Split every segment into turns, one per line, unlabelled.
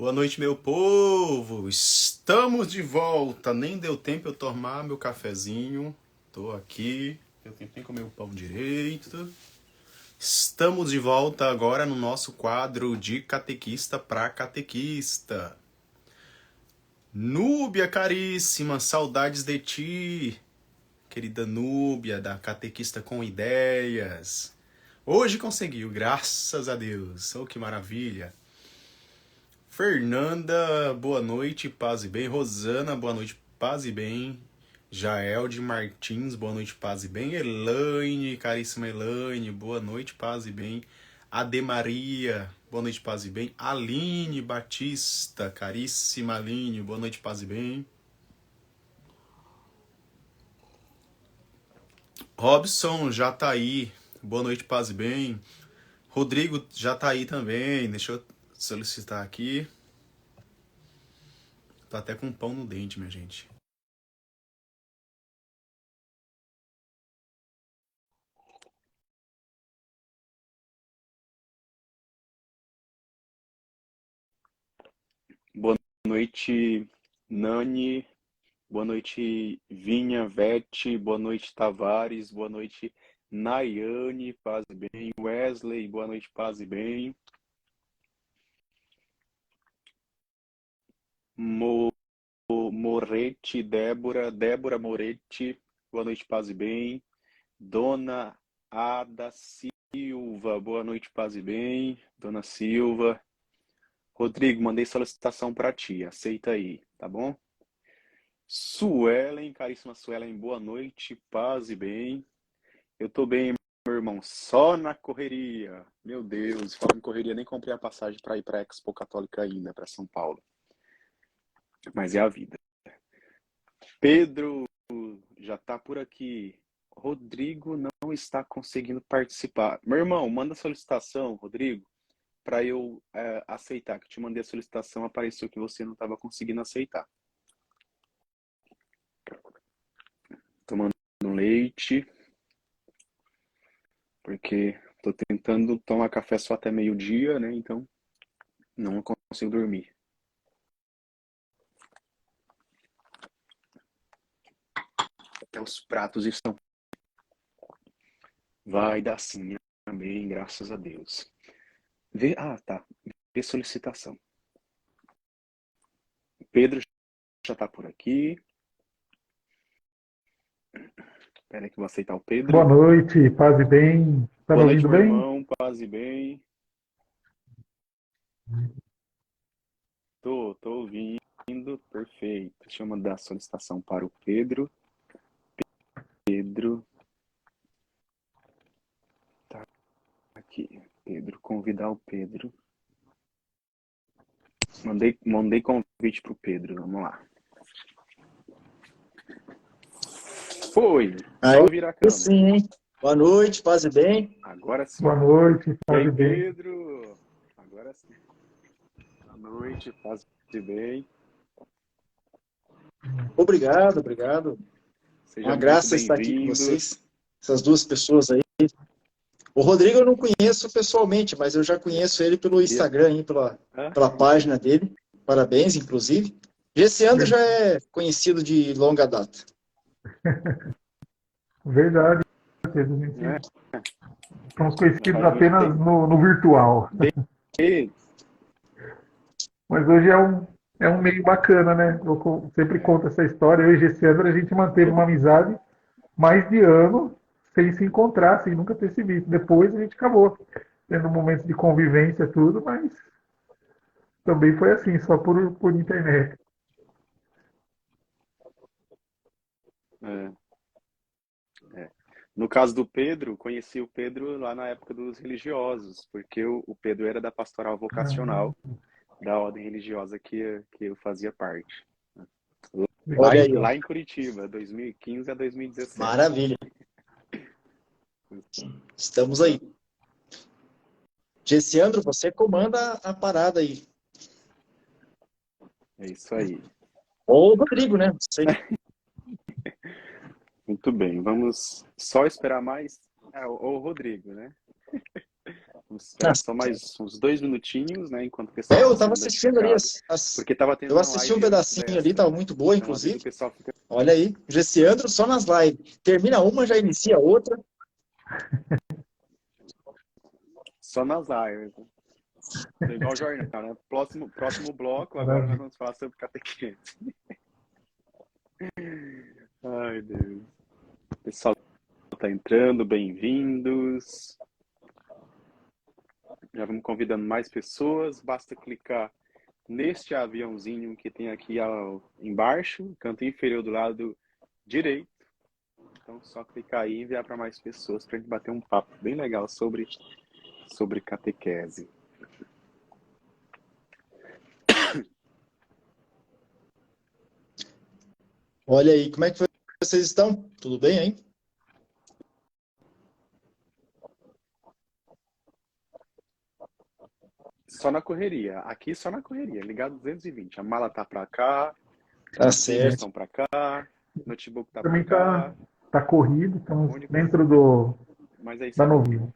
Boa noite, meu povo! Estamos de volta. Nem deu tempo eu tomar meu cafezinho. Tô aqui. Deu tempo nem comer o pão direito. Estamos de volta agora no nosso quadro de catequista para catequista. Núbia caríssima, saudades de ti, querida Núbia, da Catequista com Ideias. Hoje conseguiu, graças a Deus. Oh, que maravilha! Fernanda, boa noite, paz e bem. Rosana, boa noite, paz e bem. Jael de Martins, boa noite, paz e bem. Elaine, caríssima Elaine, boa noite, paz e bem. Ademaria, boa noite, paz e bem. Aline Batista, caríssima Aline, boa noite, paz e bem. Robson já tá aí, boa noite, paz e bem. Rodrigo já tá aí também, deixa eu solicitar aqui. Tô até com pão no dente, minha gente. Boa noite, Nani. Boa noite, Vinha, Vete. Boa noite, Tavares. Boa noite, Nayane. Paz e bem. Wesley, boa noite, paz e bem. Moretti, Débora. Débora Moretti, boa noite, paz e bem. Dona Ada Silva, boa noite, paz e bem. Dona Silva. Rodrigo, mandei solicitação para ti. Aceita aí, tá bom? Suelen, caríssima Suelen, boa noite, paz e bem. Eu tô bem, meu irmão, só na correria. Meu Deus, falando em correria, nem comprei a passagem para ir para a Expo Católica ainda, para São Paulo. Mas é a vida. Pedro já tá por aqui. Rodrigo não está conseguindo participar. Meu irmão, manda solicitação, Rodrigo, para eu aceitar. Que te mandei a solicitação, apareceu que você não estava conseguindo aceitar. Tomando leite, porque tô tentando tomar café só até meio-dia, né? Então não consigo dormir. Até os pratos estão. Vai dar sim, amém, graças a Deus. Tá. Vê solicitação. Pedro já tá por aqui. Espera que eu vou aceitar o Pedro.
Boa noite, paz e bem. Tá me
Boa noite,
ouvindo
meu
bem?
irmão, paz e bem. Tô ouvindo, perfeito. Deixa eu mandar a solicitação para o Pedro. Pedro. Tá aqui. Pedro, convidar o Pedro. Mandei convite pro Pedro, vamos lá. Foi,
Aí
só virar a câmera.
sim, hein? Boa noite, paz e bem.
Agora sim.
Boa noite,
E
paz
aí,
e bem.
Pedro? Agora sim. Boa noite, paz e bem.
Obrigado, obrigado.
Seja
Uma
muito
graça estar aqui com
bem-vindo.
vocês, essas duas pessoas aí. O Rodrigo eu não conheço pessoalmente, mas eu já conheço ele pelo Instagram, aí, pela página dele. Parabéns, inclusive. Esse já é conhecido de longa data.
Verdade, Pedro. A
É,
gente somos conhecidos
faz muito
apenas
tempo.
no virtual.
E,
Mas hoje é um meio bacana, né? Eu sempre conto essa história. Eu e Gessiandra, a gente manteve uma amizade mais de ano sem se encontrar, sem nunca ter se visto. Depois a gente acabou tendo momentos de convivência, tudo, mas também foi assim, só por internet.
é, é. No caso do Pedro, conheci o Pedro lá na época dos religiosos, porque o Pedro era da pastoral vocacional da ordem religiosa que eu fazia parte.
Olha aí, ó.
Lá em Curitiba, 2015 a 2017.
Maravilha. Estamos aí. Gessiandro, você comanda a parada aí.
É isso aí.
Ou o Rodrigo, né? Não sei.
Muito bem, vamos só esperar mais. O Rodrigo, né? Vamos esperar só mais uns 2 minutinhos, né? Enquanto o pessoal
eu
tá
estava
sendo
assistindo ali,
identificado. Porque tava tendo
eu
uma
assisti um
live antes
pedacinho ali,
dessa,
estava
né?
muito boa,
Então, às vezes o
inclusive.
pessoal fica...
Olha aí, Gessiandro só nas lives. Termina uma, já inicia outra.
Só nas lives. Tô igual o jornal, né? Próximo bloco, agora nós
Maravilha.
vamos falar sobre catequese. Ai, Deus. O pessoal tá entrando, bem-vindos. Já vamos convidando mais pessoas. Basta clicar neste aviãozinho que tem aqui embaixo, canto inferior do lado direito. Então, só clicar aí e enviar para mais pessoas para a gente bater um papo bem legal sobre catequese.
Olha aí, como é que vocês estão? Tudo bem, hein?
Só na correria. Aqui só na correria. Ligado 220. A mala tá para cá,
Tá
os filhos
certo.
estão para cá, o notebook tá para
Também
cá.
tá corrido, estamos
Único...
dentro
Mas é isso
da
aí.
Novilha.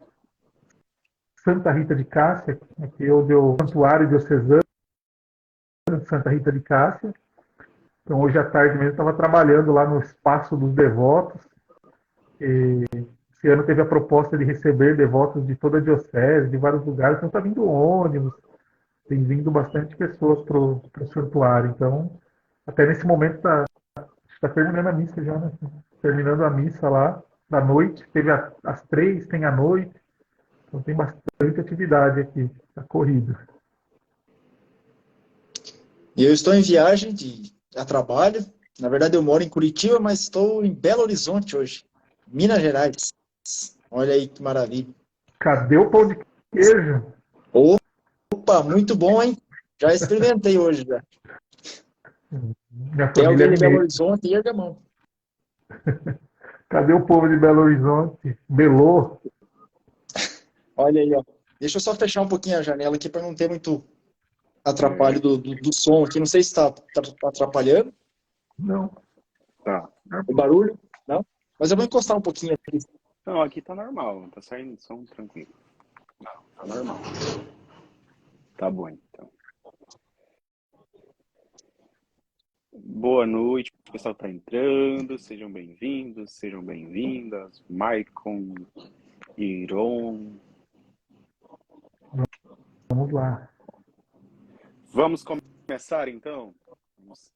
Santa Rita de Cássia, aqui é o santuário diocesano de Santa Rita de Cássia. Então, hoje à tarde mesmo, estava trabalhando lá no Espaço dos Devotos. E esse ano teve a proposta de receber devotos de toda a diocese, de vários lugares. Então, está vindo ônibus, tem vindo bastante pessoas para o santuário. Então, até nesse momento, está terminando a missa já, né? Terminando a missa lá, da noite. Teve às 3, tem à noite. Então, tem bastante atividade aqui, está corrido.
E eu estou em viagem a trabalho. Na verdade, eu moro em Curitiba, mas estou em Belo Horizonte hoje, Minas Gerais. Olha aí que maravilha.
Cadê o pão de queijo?
Opa, muito bom, hein? Já experimentei hoje, já.
Minha
Tem
família
alguém
é
de Belo
mineira.
Horizonte e erga a mão.
Cadê o povo de Belo Horizonte? Belô?
Olha aí, ó. Deixa eu só fechar um pouquinho a janela aqui para não ter muito atrapalho do som aqui. Não sei se está atrapalhando
Não.
Tá.
o barulho, não? Mas eu vou encostar um pouquinho aqui.
Não, aqui tá normal. Tá saindo som tranquilo. Não, tá normal. Tá bom, então. Boa noite, o pessoal tá entrando. Sejam bem-vindos, sejam bem-vindas. Maicon, Iron.
Vamos lá.
Vamos começar, então? Vamos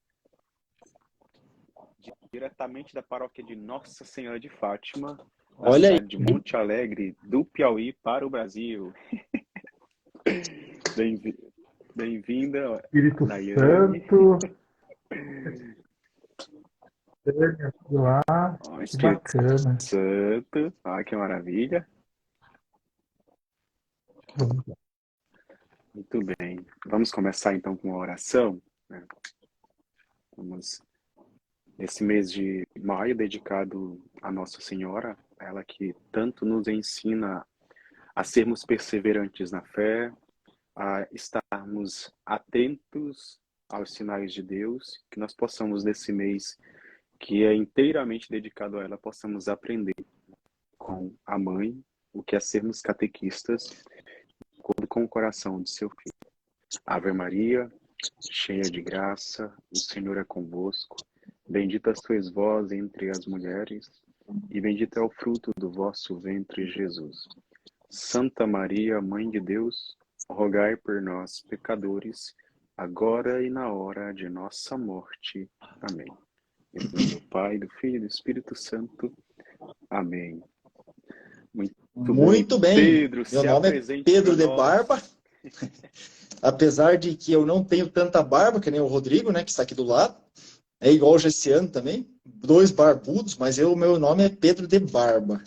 diretamente da paróquia de Nossa Senhora de Fátima, na
Olha aí.
cidade de Monte Alegre, do Piauí, para o Brasil. Bem-vinda,
Espírito
Nayane.
Santo. Lá.
Ó,
Que
Espírito
bacana.
Santo. Ah, que maravilha.
Vamos lá.
Muito bem. Vamos começar então com a oração, né? Esse mês de maio dedicado a Nossa Senhora, ela que tanto nos ensina a sermos perseverantes na fé, a estarmos atentos aos sinais de Deus, que nós possamos nesse mês que é inteiramente dedicado a ela, possamos aprender com a mãe o que é sermos catequistas, de acordo com o coração de seu filho. Ave Maria, cheia de graça, o Senhor é convosco. Bendita sois vós entre as mulheres, e bendito é o fruto do vosso ventre, Jesus. Santa Maria, Mãe de Deus, rogai por nós, pecadores, agora e na hora de nossa morte. Amém. Em nome do Pai, do Filho e do Espírito Santo. Amém.
Muito bem.
Pedro,
Meu nome é Pedro de Barba. Apesar de que eu não tenho tanta barba, que nem o Rodrigo, né, que está aqui do lado. É igual o Gessiano também. 2 barbudos, mas meu nome é Pedro de Barba.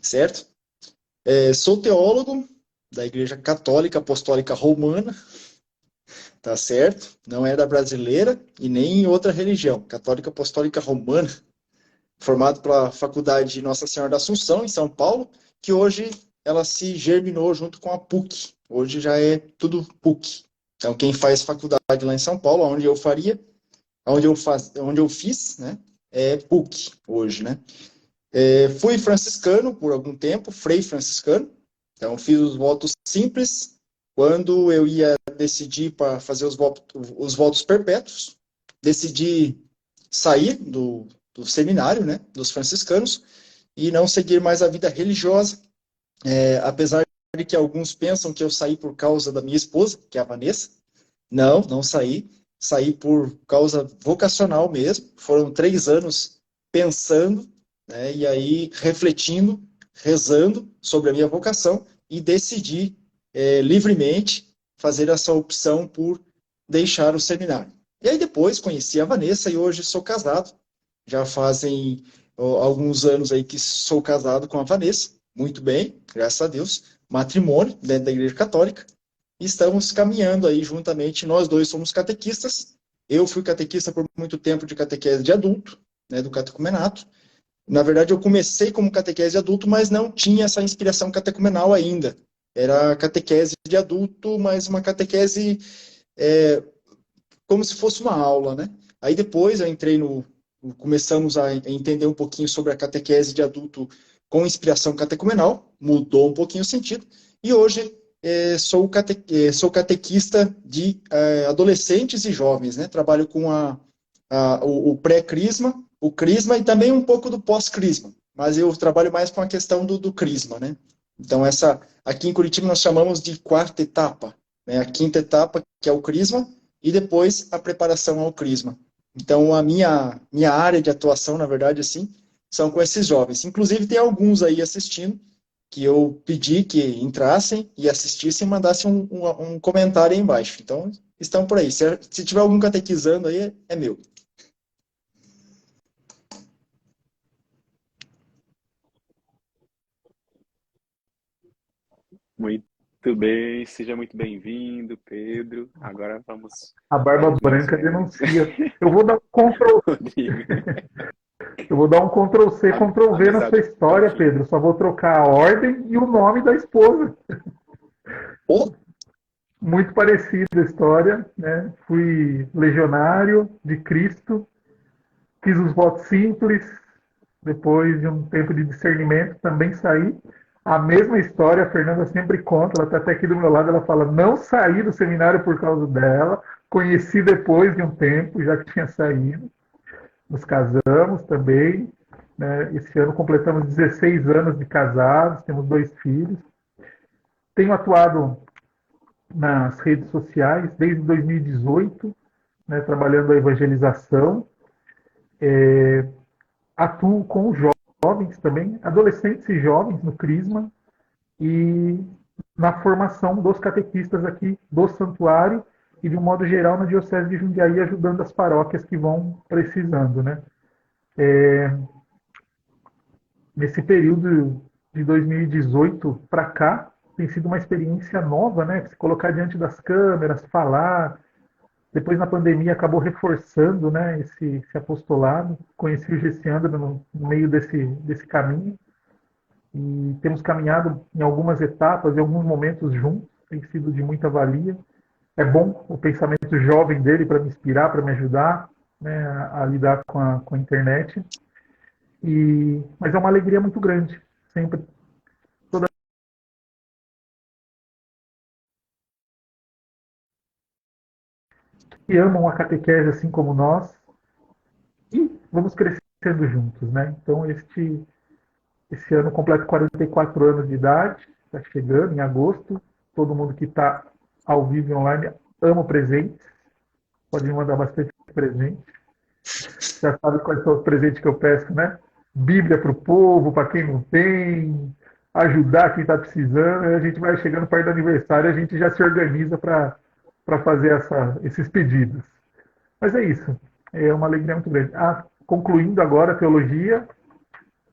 Certo? Sou teólogo da Igreja Católica Apostólica Romana. Tá certo? Não é da brasileira e nem em outra religião. Católica Apostólica Romana. Formado pela Faculdade Nossa Senhora da Assunção, em São Paulo, que hoje ela se germinou junto com a PUC. Hoje já é tudo PUC. Então, quem faz faculdade lá em São Paulo, onde eu fiz, né, é PUC hoje, né? Fui franciscano por algum tempo, frei franciscano, Então, fiz os votos simples. Quando eu ia decidir para fazer os votos perpétuos, decidi sair do seminário, né, dos franciscanos, e não seguir mais a vida religiosa, apesar de que alguns pensam que eu saí por causa da minha esposa, que é a Vanessa. Não, não saí. Saí por causa vocacional mesmo. Foram 3 anos pensando, né, e aí refletindo, rezando sobre a minha vocação e decidi livremente fazer essa opção por deixar o seminário. E aí depois conheci a Vanessa e hoje sou casado. Já fazem alguns anos aí que sou casado com a Vanessa. Muito bem, graças a Deus. Matrimônio dentro da Igreja Católica. E estamos caminhando aí juntamente. Nós dois somos catequistas. Eu fui catequista por muito tempo de catequese de adulto, né, do catecumenato. Na verdade, eu comecei como catequese de adulto, mas não tinha essa inspiração catecumenal ainda. Era catequese de adulto, mas uma catequese como se fosse uma aula, né? Aí depois eu entrei começamos a entender um pouquinho sobre a catequese de adulto com inspiração catecumenal, mudou um pouquinho o sentido, e hoje sou catequista de adolescentes e jovens, né? Trabalho com o pré-crisma, o crisma e também um pouco do pós-crisma, mas eu trabalho mais com a questão do crisma, né? Então, aqui em Curitiba nós chamamos de quarta etapa, né? A quinta etapa, que é o crisma, e depois a preparação ao crisma. Então, a minha área de atuação, na verdade, assim, são com esses jovens. Inclusive, tem alguns aí assistindo, que eu pedi que entrassem e assistissem e mandassem um comentário aí embaixo. Então, estão por aí. Se tiver algum catequizando aí, é meu.
Muito bem, seja muito bem-vindo, Pedro. Agora vamos
A
para
Barba
os
Branca
evangelhos.
denuncia. Eu vou dar um Ctrl,
Rodrigo,
eu vou dar um Ctrl C, Ctrl V na sua
amizade pelo
história,
fim.
Pedro. Só vou trocar a ordem e o nome da esposa.
Oh,
Muito parecida a história, né? Fui legionário de Cristo, fiz os votos simples, depois de um tempo de discernimento, também saí. A mesma história, a Fernanda sempre conta, ela está até aqui do meu lado, ela fala, não saí do seminário por causa dela, conheci depois de um tempo, já que tinha saído. Nos casamos também, né? Esse ano completamos 16 anos de casados, temos 2 filhos. Tenho atuado nas redes sociais desde 2018, né, trabalhando a evangelização. Atuo com jovens também, adolescentes e jovens no Crisma e na formação dos catequistas aqui do santuário e, de um modo geral, na Diocese de Jundiaí, ajudando as paróquias que vão precisando, né? Nesse período de 2018 para cá, tem sido uma experiência nova, né? Se colocar diante das câmeras, falar. Depois, na pandemia, acabou reforçando, né, esse apostolado. Conheci o Gessiandro no meio desse caminho. E temos caminhado em algumas etapas, em alguns momentos juntos. Tem sido de muita valia. É bom o pensamento jovem dele para me inspirar, para me ajudar, né, a lidar com a internet. Mas é uma alegria muito grande. Sempre toda que amam a catequese assim como nós e vamos crescendo juntos, né? Então esse ano completo 44 anos de idade, está chegando em agosto. Todo mundo que está ao vivo e online ama presentes, pode me mandar bastante presente. Já sabe quais são os presentes que eu peço, né? Bíblia para o povo, para quem não tem, ajudar quem está precisando. A gente vai chegando perto do aniversário, a gente já se organiza para fazer esses pedidos. Mas é isso. É uma alegria muito grande. Concluindo agora a teologia,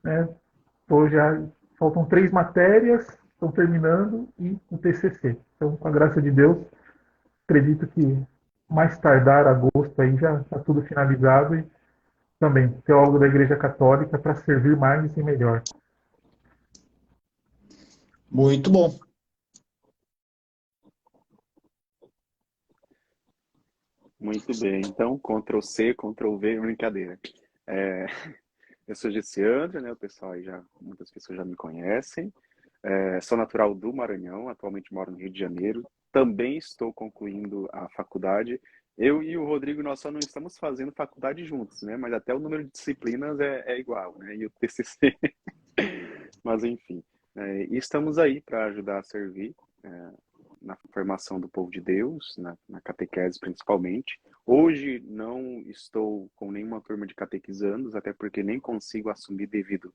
né? Já faltam 3 matérias, estão terminando, e o TCC. Então, com a graça de Deus, acredito que mais tardar agosto aí já está tudo finalizado e também teólogo da Igreja Católica para servir mais e melhor.
muito bom.
Muito bem, então Ctrl C, Ctrl V, brincadeira. Eu sou Gessiandro, né? O pessoal aí muitas pessoas já me conhecem. Sou natural do Maranhão, atualmente moro no Rio de Janeiro. Também estou concluindo a faculdade. Eu e o Rodrigo, nós só não estamos fazendo faculdade juntos, né? Mas até o número de disciplinas é igual, né? E o TCC. Mas enfim, e estamos aí para ajudar a servir na formação do povo de Deus, na catequese principalmente. Hoje não estou com nenhuma turma de catequizandos, até porque nem consigo assumir devido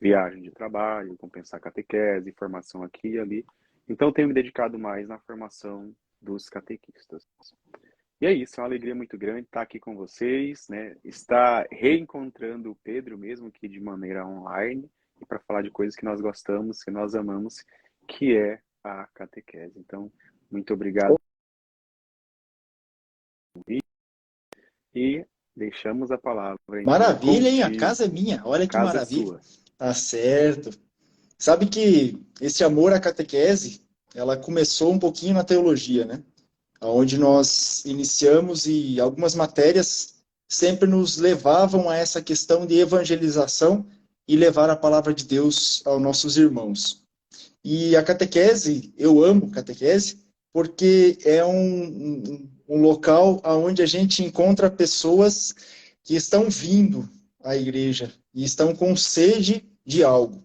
viagem de trabalho, compensar catequese, formação aqui e ali. Então tenho me dedicado mais na formação dos catequistas. E é isso, é uma alegria muito grande estar aqui com vocês, né? Estar reencontrando o Pedro mesmo que de maneira online e para falar de coisas que nós gostamos, que nós amamos, que é a catequese. Então, muito obrigado. E deixamos a palavra.
Maravilha, hein? A casa é minha. Olha que maravilha.
Sua.
Tá certo. Sabe que esse amor à catequese, ela começou um pouquinho na teologia, né? Onde nós iniciamos e algumas matérias sempre nos levavam a essa questão de evangelização e levar a palavra de Deus aos nossos irmãos. E a catequese, eu amo catequese, porque é um local onde a gente encontra pessoas que estão vindo à igreja e estão com sede de algo.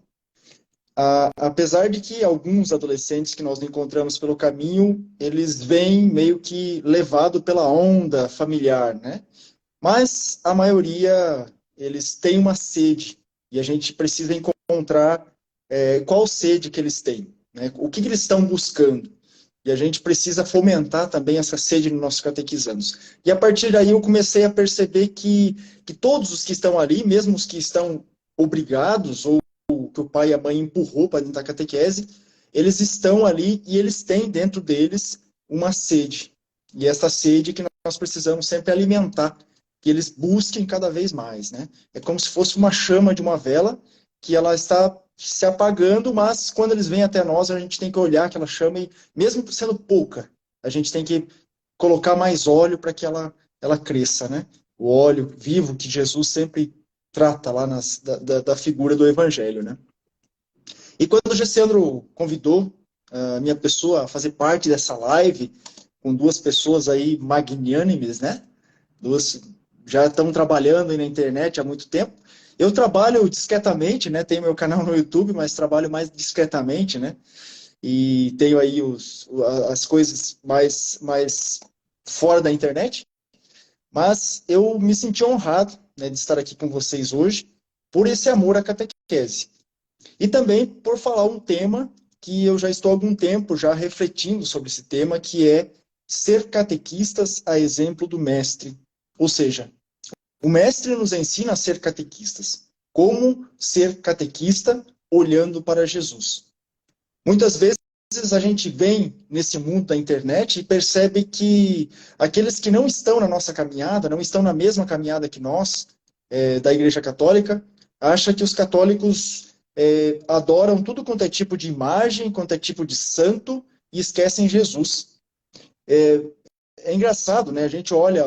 Apesar de que alguns adolescentes que nós encontramos pelo caminho, eles vêm meio que levado pela onda familiar, né? Mas a maioria, eles têm uma sede e a gente precisa encontrar qual sede que eles têm, né? O que eles estão buscando. E a gente precisa fomentar também essa sede nos nossos catequizandos. E a partir daí eu comecei a perceber que todos os que estão ali, mesmo os que estão obrigados ou que o pai e a mãe empurrou para dentro da catequese, eles estão ali e eles têm dentro deles uma sede. E essa sede que nós precisamos sempre alimentar, que eles busquem cada vez mais, né? É como se fosse uma chama de uma vela que ela está se apagando, mas quando eles vêm até nós, a gente tem que olhar aquela chama e, mesmo sendo pouca, a gente tem que colocar mais óleo para que ela cresça, né? O óleo vivo que Jesus sempre trata lá da figura do Evangelho, né? E quando o Gessandro convidou a minha pessoa a fazer parte dessa live, com duas pessoas aí magnânimes, né? Duas já estão trabalhando aí na internet há muito tempo. Eu trabalho discretamente, né? Tenho meu canal no YouTube, mas trabalho mais discretamente, né? E tenho aí as coisas mais fora da internet. Mas eu me senti honrado, né, de estar aqui com vocês hoje por esse amor à catequese. E também por falar um tema que eu já estou há algum tempo já refletindo sobre esse tema, que é ser catequistas a exemplo do mestre. Ou seja, o mestre nos ensina a ser catequistas. Como ser catequista olhando para Jesus. Muitas vezes a gente vem nesse mundo da internet e percebe que aqueles que não estão na nossa caminhada, não estão na mesma caminhada que nós, da Igreja Católica, acham que os católicos adoram tudo quanto é tipo de imagem, quanto é tipo de santo, e esquecem Jesus. É engraçado, né? A gente olha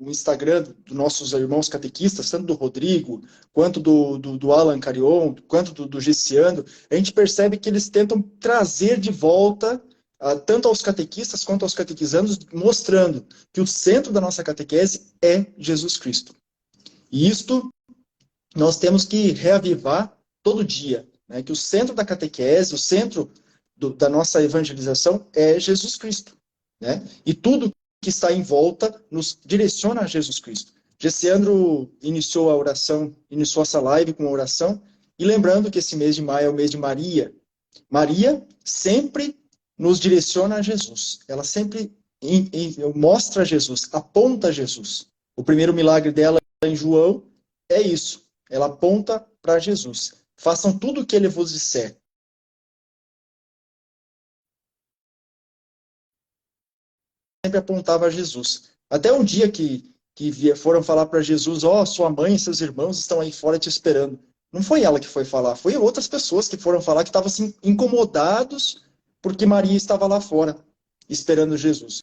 o Instagram dos nossos irmãos catequistas, tanto do Rodrigo, quanto do Alan Carion, quanto do Gessiano, a gente percebe que eles tentam trazer de volta, tanto aos catequistas quanto aos catequizandos, mostrando que o centro da nossa catequese é Jesus Cristo. E isto nós temos que reavivar todo dia, né? Que o centro da catequese, o centro da nossa evangelização é Jesus Cristo, né? E tudo que está em volta nos direciona a Jesus Cristo. Gessiandro iniciou essa live com uma oração, e lembrando que esse mês de maio é o mês de Maria. Maria sempre nos direciona a Jesus. Ela sempre mostra a Jesus, aponta a Jesus. O primeiro milagre dela em João é isso. Ela aponta para Jesus. Façam tudo o que ele vos disser. Sempre apontava a Jesus. Até um dia que foram falar para Jesus, sua mãe e seus irmãos estão aí fora te esperando. Não foi ela que foi falar, foi outras pessoas que foram falar que estavam assim, incomodados porque Maria estava lá fora, esperando Jesus.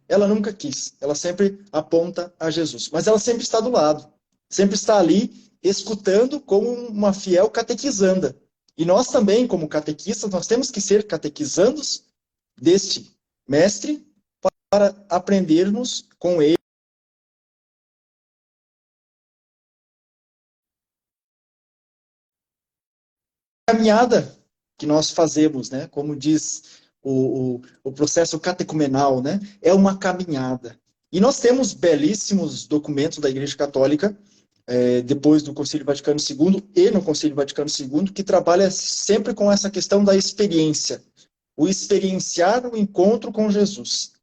Ela nunca quis, ela sempre aponta a Jesus. Mas ela sempre está do lado, sempre está ali, escutando como uma fiel catequizanda. E nós também, como catequistas, nós temos que ser catequizandos deste mestre para aprendermos com ele a caminhada que nós fazemos, né? Como diz o processo catecumenal, né? É uma caminhada. E nós temos belíssimos documentos da Igreja Católica, depois do Concílio Vaticano II e no Concílio Vaticano II, que trabalha sempre com essa questão da experiência, o experienciar o encontro com Jesus.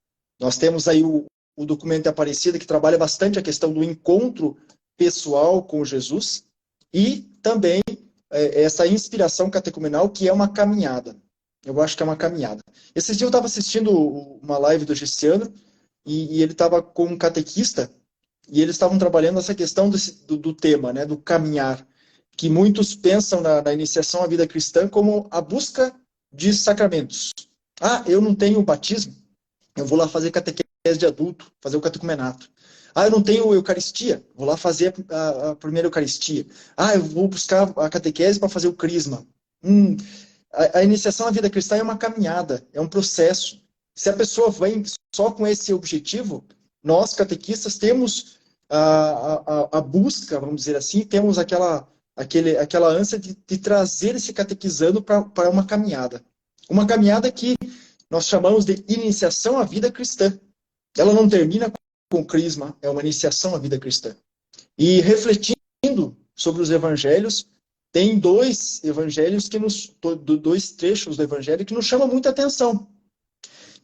Nós temos aí o documento de Aparecida, que trabalha bastante a questão do encontro pessoal com Jesus, e também essa inspiração catecumenal, que é uma caminhada. Eu acho que é uma caminhada. Esses dias eu estava assistindo uma live do Gessiano, e ele estava com um catequista, e eles estavam trabalhando essa questão do tema, né, do caminhar, que muitos pensam na iniciação à vida cristã como a busca de sacramentos. Ah, eu não tenho batismo, eu vou lá fazer catequese de adulto, fazer o catecumenato. Ah, eu não tenho Eucaristia, vou lá fazer a primeira Eucaristia. Ah, eu vou buscar a catequese para fazer o crisma. A iniciação à vida cristã é uma caminhada, é um processo. Se a pessoa vem só com esse objetivo, nós, catequistas, temos a busca, vamos dizer assim, temos aquela ânsia de trazer esse catequizando para uma caminhada. Uma caminhada que nós chamamos de iniciação à vida cristã. Ela não termina com o crisma, é uma iniciação à vida cristã. E refletindo sobre os evangelhos, tem dois evangelhos dois trechos do evangelho que nos chamam muita atenção,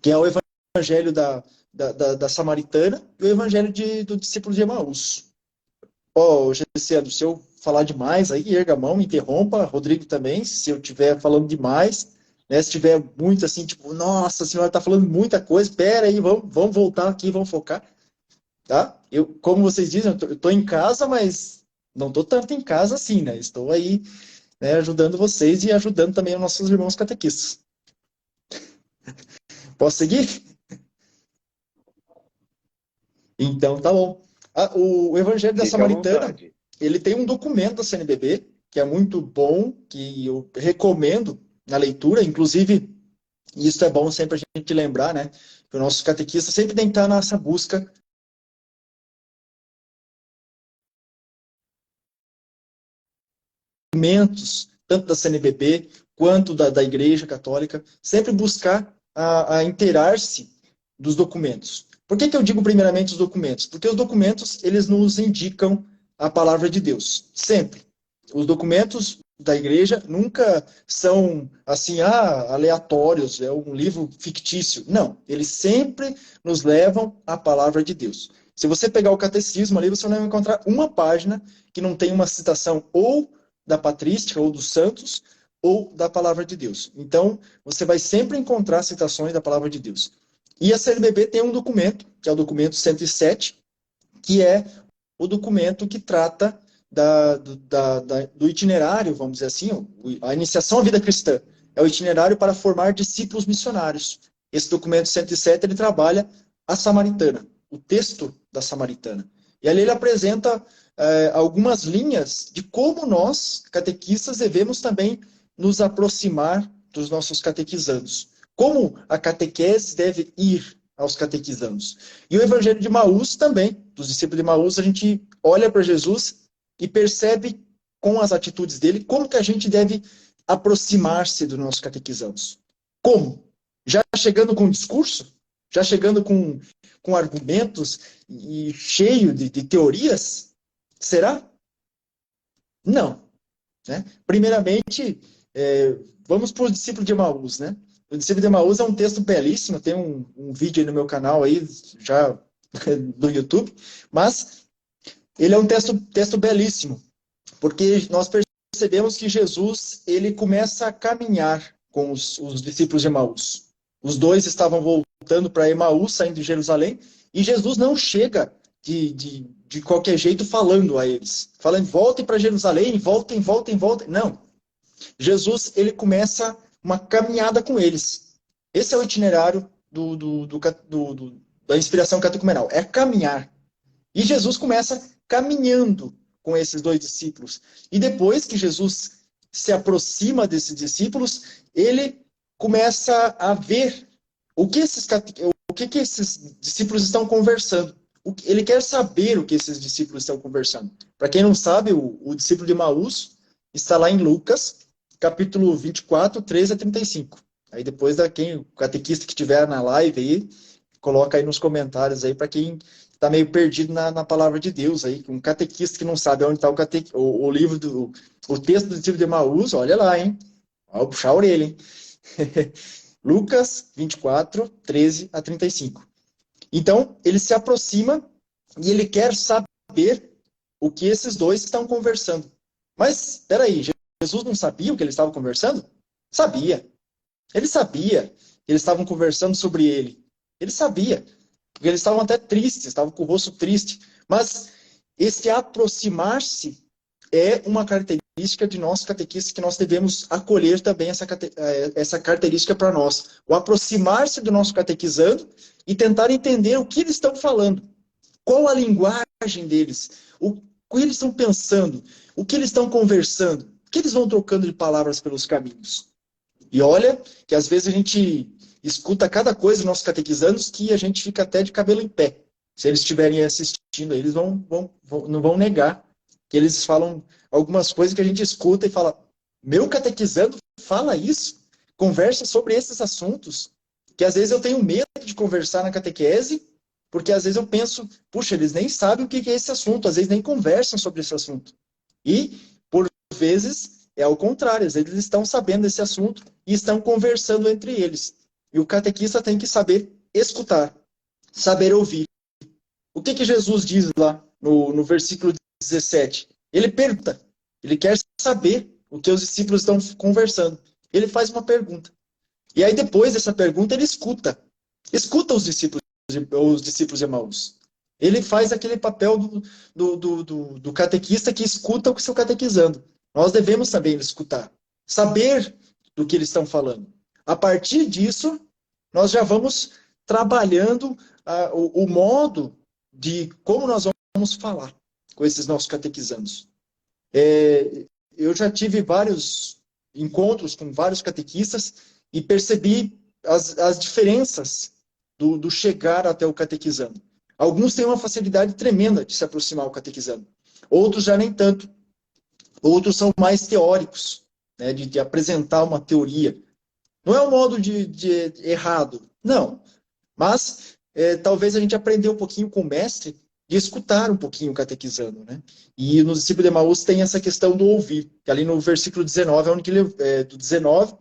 que é o evangelho da Samaritana e o evangelho do discípulo de Emaús. Gessiano, se eu falar demais, aí erga a mão, me interrompa, Rodrigo também, se eu estiver falando demais, né, se tiver muito assim, tipo, nossa senhora, está falando muita coisa, espera aí, vamos voltar aqui, vamos focar, tá? Como vocês dizem, eu estou em casa, mas não estou tanto em casa assim, né? Estou aí, né, ajudando vocês e ajudando também os nossos irmãos catequistas. Posso seguir? Então, tá bom. O Evangelho da Samaritana, ele tem um documento da CNBB, que é muito bom, que eu recomendo na leitura, inclusive, isso é bom sempre a gente lembrar, né? Que o nosso catequista sempre tem que estar nessa busca documentos, tanto da CNBB quanto da Igreja Católica, sempre buscar a inteirar-se dos documentos. Por que eu digo primeiramente os documentos? Porque os documentos, eles nos indicam a palavra de Deus, sempre. Os documentos da igreja nunca são assim, aleatórios, é um livro fictício. Não, eles sempre nos levam à palavra de Deus. Se você pegar o catecismo ali, você não vai encontrar uma página que não tenha uma citação ou da patrística, ou dos santos, ou da palavra de Deus. Então, você vai sempre encontrar citações da palavra de Deus. E a CNBB tem um documento, que é o documento 107, que é o documento que trata do itinerário, vamos dizer assim, a iniciação à vida cristã. É o itinerário para formar discípulos missionários. Esse documento 107, ele trabalha a Samaritana, o texto da Samaritana. E ali ele apresenta algumas linhas de como nós, catequistas, devemos também nos aproximar dos nossos catequizandos. Como a catequese deve ir aos catequizandos. E o Evangelho de Emaús também, dos discípulos de Emaús, a gente olha para Jesus e percebe com as atitudes dele como que a gente deve aproximar-se dos nossos catequizandos. Como? Já chegando com discurso? Já chegando com argumentos e cheio de teorias? Será? Não. Né? Primeiramente, vamos para o discípulo de Emaús, né? O discípulo de Emaús é um texto belíssimo, tem um vídeo aí no meu canal aí, já do YouTube, mas ele é um texto belíssimo, porque nós percebemos que Jesus, ele começa a caminhar com os discípulos de Emaús. Os dois estavam voltando para Emaús, saindo de Jerusalém, e Jesus não chega de qualquer jeito falando a eles. Falando, voltem para Jerusalém, voltem. Não. Jesus, ele começa uma caminhada com eles. Esse é o itinerário da inspiração catecumenal. É caminhar. E Jesus começa caminhando com esses dois discípulos. E depois que Jesus se aproxima desses discípulos, ele começa a ver o que esses discípulos estão conversando. Ele quer saber o que esses discípulos estão conversando. Para quem não sabe, o discípulo de Emaús está lá em Lucas, capítulo 24, 13 a 35. Aí depois, o catequista que estiver na live aí, coloca aí nos comentários aí para quem está meio perdido na palavra de Deus aí. Um catequista que não sabe onde está o livro o texto do discípulo de Emaús, olha lá, hein? Vou puxar a orelha, hein? Lucas 24, 13 a 35. Então, ele se aproxima e ele quer saber o que esses dois estão conversando. Mas, espera aí, Jesus não sabia o que eles estavam conversando? Sabia. Ele sabia que eles estavam conversando sobre ele. Ele sabia. Porque eles estavam até tristes, estavam com o rosto triste. Mas esse aproximar-se é uma característica de nós catequistas que nós devemos acolher também essa característica para nós. O aproximar-se do nosso catequizando e tentar entender o que eles estão falando. Qual a linguagem deles? O que eles estão pensando? O que eles estão conversando? O que eles vão trocando de palavras pelos caminhos? E olha que às vezes a gente escuta cada coisa dos nossos catequizandos que a gente fica até de cabelo em pé. Se eles estiverem assistindo, eles não vão negar que eles falam algumas coisas que a gente escuta e fala, meu catequizando fala isso? Conversa sobre esses assuntos? Que às vezes eu tenho medo de conversar na catequese, porque às vezes eu penso, puxa, eles nem sabem o que é esse assunto, às vezes nem conversam sobre esse assunto. E, por vezes, é ao contrário, às vezes eles estão sabendo desse assunto e estão conversando entre eles. E o catequista tem que saber escutar, saber ouvir. O que Jesus diz lá no versículo 17? Ele pergunta, ele quer saber o que os discípulos estão conversando. Ele faz uma pergunta. E aí depois dessa pergunta ele escuta. Escuta os discípulos de Emaús. Ele faz aquele papel do catequista que escuta o seu catequizando. Nós devemos também escutar. Saber do que eles estão falando. A partir disso, nós já vamos trabalhando o modo de como nós vamos falar com esses nossos catequizandos. Eu já tive vários encontros com vários catequistas e percebi as diferenças do chegar até o catequizando. Alguns têm uma facilidade tremenda de se aproximar ao catequizando. Outros já nem tanto. Outros são mais teóricos, né, de apresentar uma teoria. Não é um modo de errado, não. Mas talvez a gente aprendeu um pouquinho com o mestre de escutar um pouquinho o catequizando, né? E no discípulo de Emaús tem essa questão do ouvir, que ali no versículo 19, onde do 19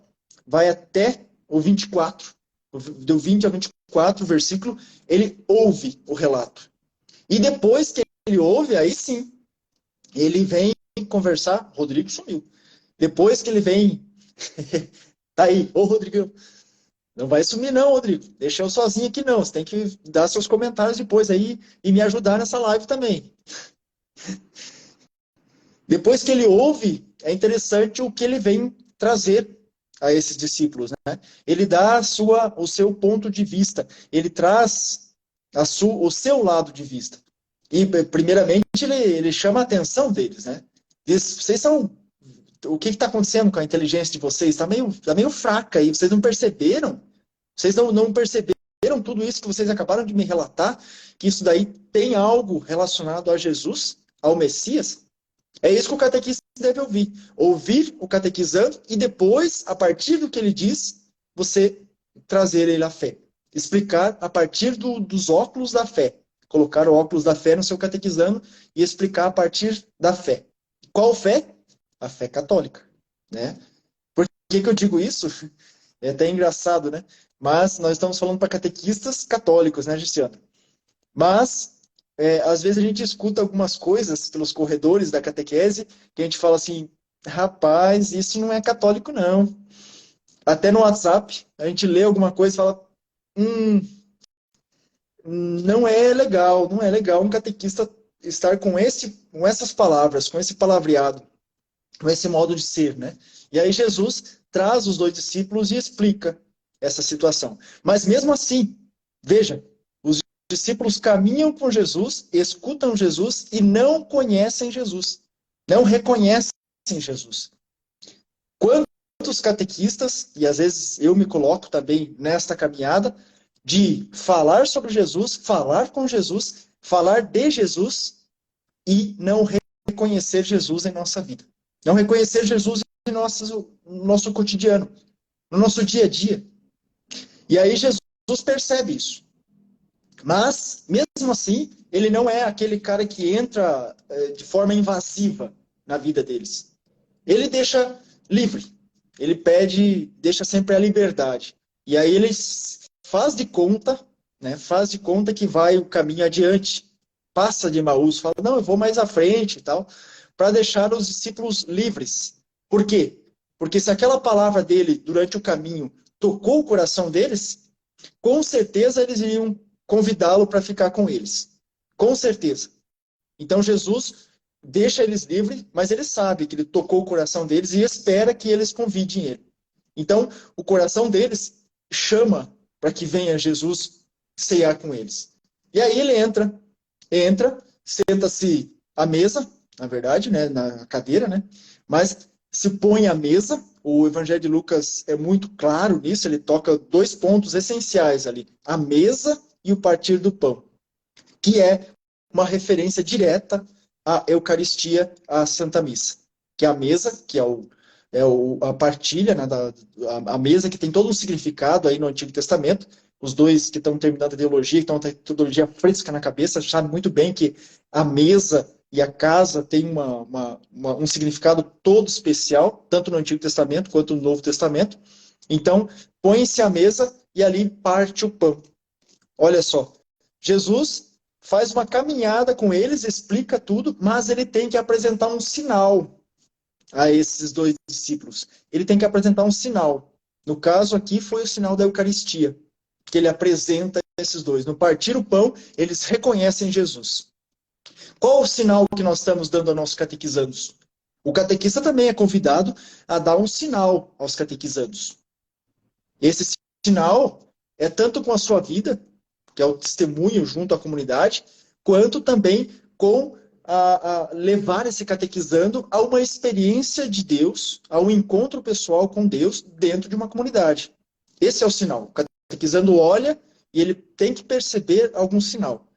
vai até o 24. Do 20 a 24, o versículo, ele ouve o relato. E depois que ele ouve, aí sim, ele vem conversar. Rodrigo sumiu. Depois que ele vem... Tá aí, ô Rodrigo. Não vai sumir não, Rodrigo. Deixa eu sozinho aqui não. Você tem que dar seus comentários depois aí e me ajudar nessa live também. Depois que ele ouve, é interessante o que ele vem trazer a esses discípulos, né? Ele dá o seu ponto de vista. Ele traz o seu lado de vista. E, primeiramente, ele chama a atenção deles, né? Diz, vocês são... O que está acontecendo com a inteligência de vocês? Está meio fraca aí. Vocês não perceberam? Vocês não perceberam tudo isso que vocês acabaram de me relatar? Que isso daí tem algo relacionado a Jesus, ao Messias? É isso que o catequista deve ouvir. Ouvir o catequizando e depois, a partir do que ele diz, você trazer ele à fé. Explicar a partir dos óculos da fé. Colocar o óculos da fé no seu catequizando e explicar a partir da fé. Qual fé? A fé católica, né? Por que eu digo isso? É até engraçado, né? Mas nós estamos falando para catequistas católicos, né, Cristiano? Mas, às vezes a gente escuta algumas coisas pelos corredores da catequese que a gente fala assim, rapaz, isso não é católico, não. Até no WhatsApp, a gente lê alguma coisa e fala, não é legal um catequista estar com essas palavras, com esse palavreado, com esse modo de ser, né? E aí Jesus traz os dois discípulos e explica essa situação. Mas mesmo assim, veja, os discípulos caminham com Jesus, escutam Jesus e não conhecem Jesus. Não reconhecem Jesus. muitos catequistas, e às vezes eu me coloco também nesta caminhada, de falar sobre Jesus, falar com Jesus, falar de Jesus e não reconhecer Jesus em nossa vida. Não reconhecer Jesus em nosso cotidiano, no nosso dia a dia. E aí Jesus percebe isso. Mas, mesmo assim, ele não é aquele cara que entra de forma invasiva na vida deles. Ele deixa livre. Ele deixa sempre a liberdade. E aí ele faz de conta, né, faz de conta que vai o caminho adiante. Passa de Emaús, fala, não, eu vou mais à frente e tal, para deixar os discípulos livres. Por quê? Porque se aquela palavra dele, durante o caminho, tocou o coração deles, com certeza eles iriam convidá-lo para ficar com eles. Com certeza. Então Jesus deixa eles livres, mas ele sabe que ele tocou o coração deles e espera que eles convidem ele. Então, o coração deles chama para que venha Jesus cear com eles. E aí ele entra, senta-se à mesa, na verdade, né, na cadeira, né, mas se põe à mesa. O Evangelho de Lucas é muito claro nisso, ele toca 2 pontos essenciais ali, a mesa e o partir do pão, que é uma referência direta à Eucaristia, à Santa Missa, que é a mesa, que a partilha, né, a mesa que tem todo um significado aí no Antigo Testamento. Os dois que estão terminando a teologia, que estão com a teologia fresca na cabeça, sabem muito bem que a mesa e a casa tem um significado todo especial, tanto no Antigo Testamento quanto no Novo Testamento. Então, põe-se à mesa e ali parte o pão. Olha só, Jesus faz uma caminhada com eles, explica tudo, mas ele tem que apresentar um sinal a esses 2 discípulos. Ele tem que apresentar um sinal. No caso aqui foi o sinal da Eucaristia, que ele apresenta a esses 2. No partir o pão, eles reconhecem Jesus. Qual o sinal que nós estamos dando aos nossos catequizandos? O catequista também é convidado a dar um sinal aos catequizandos. Esse sinal é tanto com a sua vida, que é o testemunho junto à comunidade, quanto também com a levar esse catequizando a uma experiência de Deus, a um encontro pessoal com Deus dentro de uma comunidade. Esse é o sinal. O catequizando olha e ele tem que perceber algum sinal.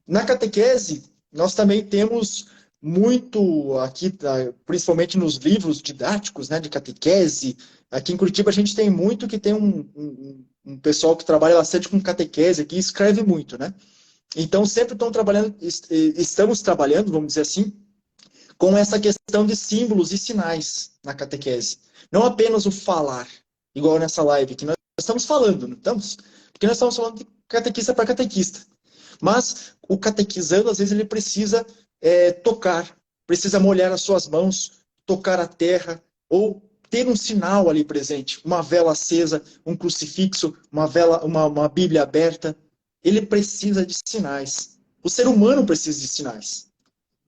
Na catequese, nós também temos muito aqui, principalmente nos livros didáticos, né, de catequese. Aqui em Curitiba a gente tem muito que tem um pessoal que trabalha bastante com catequese aqui, escreve muito, né? Então sempre estamos trabalhando, vamos dizer assim, com essa questão de símbolos e sinais na catequese. Não apenas o falar, igual nessa live, que nós estamos falando, não estamos? Porque nós estamos falando de catequista para catequista. Mas o catequizando, às vezes, ele precisa tocar, precisa molhar as suas mãos, tocar a terra, ou ter um sinal ali presente, uma vela acesa, um crucifixo, uma Bíblia aberta. Ele precisa de sinais. O ser humano precisa de sinais,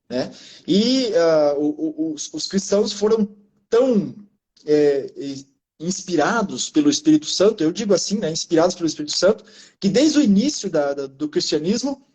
né? E os cristãos foram tão inspirados pelo Espírito Santo, eu digo assim, né, inspirados pelo Espírito Santo, que desde o início do cristianismo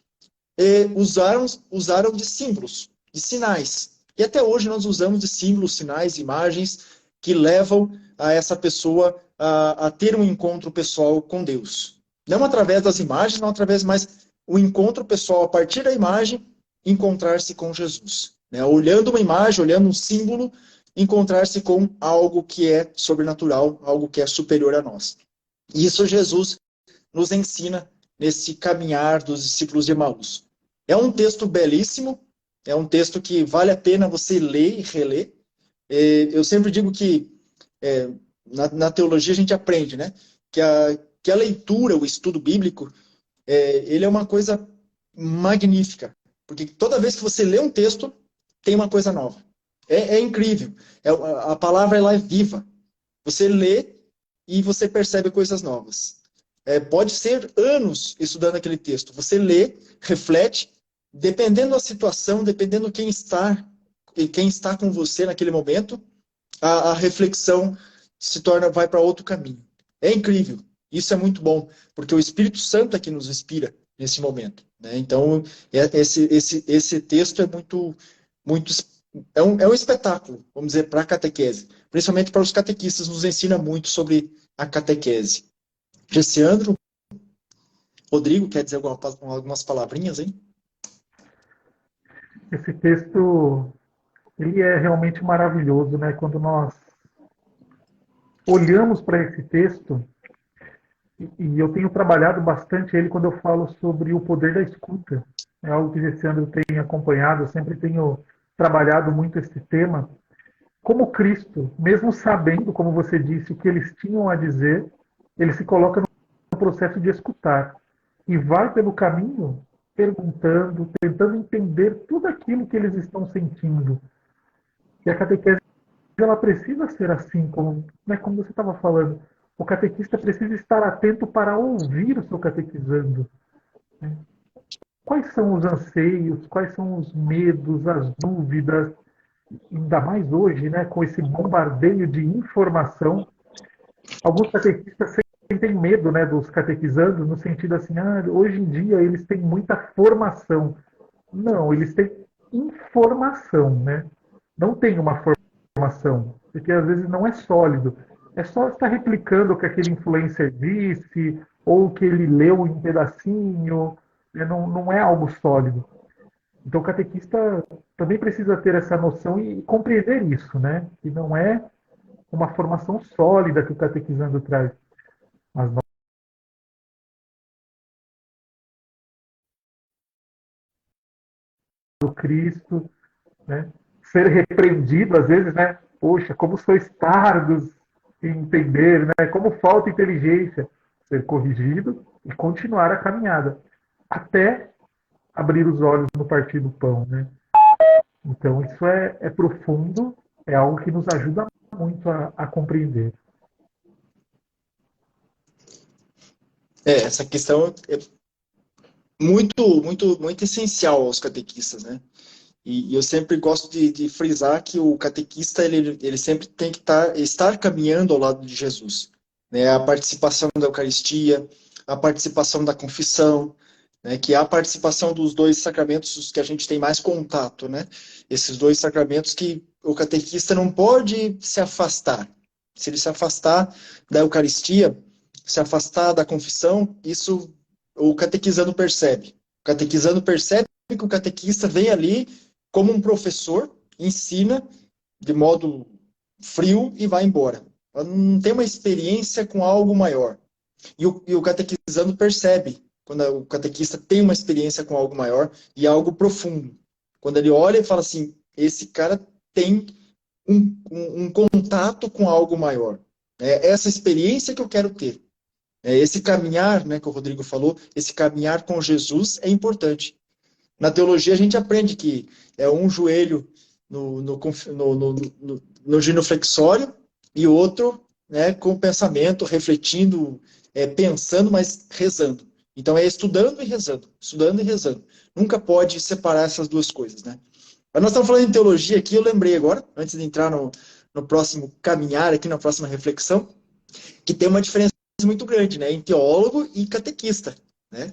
usaram de símbolos, de sinais. E até hoje nós usamos de símbolos, sinais, imagens que levam a essa pessoa a ter um encontro pessoal com Deus. Não através das imagens, não através mais o encontro pessoal a partir da imagem, encontrar-se com Jesus. Né? Olhando uma imagem, olhando um símbolo, encontrar-se com algo que é sobrenatural, algo que é superior a nós. E isso Jesus nos ensina nesse caminhar dos discípulos de Emaús. É um texto belíssimo, é um texto que vale a pena você ler e reler. Eu sempre digo que na teologia a gente aprende, né, que a leitura, o estudo bíblico, ele é uma coisa magnífica, porque toda vez que você lê um texto, tem uma coisa nova. É incrível. A palavra ela é viva. Você lê e você percebe coisas novas. Pode ser anos estudando aquele texto. Você lê, reflete, dependendo da situação, dependendo quem está com você naquele momento, a reflexão vai para outro caminho. É incrível. Isso é muito bom, porque o Espírito Santo é que nos inspira nesse momento, né? Então, esse texto é muito, muito é um espetáculo, vamos dizer, para a catequese. Principalmente para os catequistas, nos ensina muito sobre a catequese. Gessiandro, Rodrigo, quer dizer algumas palavrinhas, hein?
Esse texto, ele é realmente maravilhoso, né? Quando nós olhamos para esse texto, e eu tenho trabalhado bastante ele quando eu falo sobre o poder da escuta. É algo que esse ano eu tenho acompanhado, eu sempre tenho trabalhado muito esse tema. Como Cristo, mesmo sabendo, como você disse, o que eles tinham a dizer, ele se coloca no processo de escutar e vai pelo caminho perguntando, tentando entender tudo aquilo que eles estão sentindo. E a catequese ela precisa ser assim, como, né, como você estava falando. O catequista precisa estar atento para ouvir o seu catequizando. Né? Quais são os anseios, quais são os medos, as dúvidas, ainda mais hoje, né, com esse bombardeio de informação. Alguns catequistas sentem medo, né, dos catequizandos, no sentido assim, hoje em dia eles têm muita formação. Não, eles têm informação, né? Não tem uma formação, porque às vezes não é sólido. É só estar replicando o que aquele influencer disse, ou o que ele leu em um pedacinho, né? Não é algo sólido. Então o catequista também precisa ter essa noção e compreender isso, né? Que não é uma formação sólida que o catequizando traz. Mas do Cristo, né? Ser repreendido às vezes, né? Poxa, como sois tardos em entender, né? Como falta inteligência. Ser corrigido e continuar a caminhada até abrir os olhos no partir do pão, né? Então isso é profundo, é algo que nos ajuda muito a compreender.
Essa questão é muito, muito, muito essencial aos catequistas, né? E eu sempre gosto de frisar que o catequista ele sempre tem que estar caminhando ao lado de Jesus, né? A participação da Eucaristia, a participação da confissão, né? Que é a participação dos dois sacramentos que a gente tem mais contato, né? Esses dois sacramentos que o catequista não pode se afastar. Se ele se afastar da Eucaristia, se afastar da confissão, isso o catequizando percebe. O catequizando percebe que o catequista vem ali como um professor, ensina de modo frio e vai embora. Ela não tem uma experiência com algo maior. E o catequizando percebe quando o catequista tem uma experiência com algo maior e algo profundo. Quando ele olha e fala assim, esse cara tem um contato com algo maior. É essa experiência que eu quero ter. Esse caminhar, né, que o Rodrigo falou, esse caminhar com Jesus é importante. Na teologia a gente aprende que é um joelho no genuflexório e outro, né, com o pensamento, refletindo, pensando, mas rezando. Então é estudando e rezando, estudando e rezando. Nunca pode separar essas duas coisas, né? Mas nós estamos falando em teologia aqui, eu lembrei agora, antes de entrar no próximo caminhar, aqui na próxima reflexão, que tem uma diferença muito grande, né, em teólogo e catequista, né?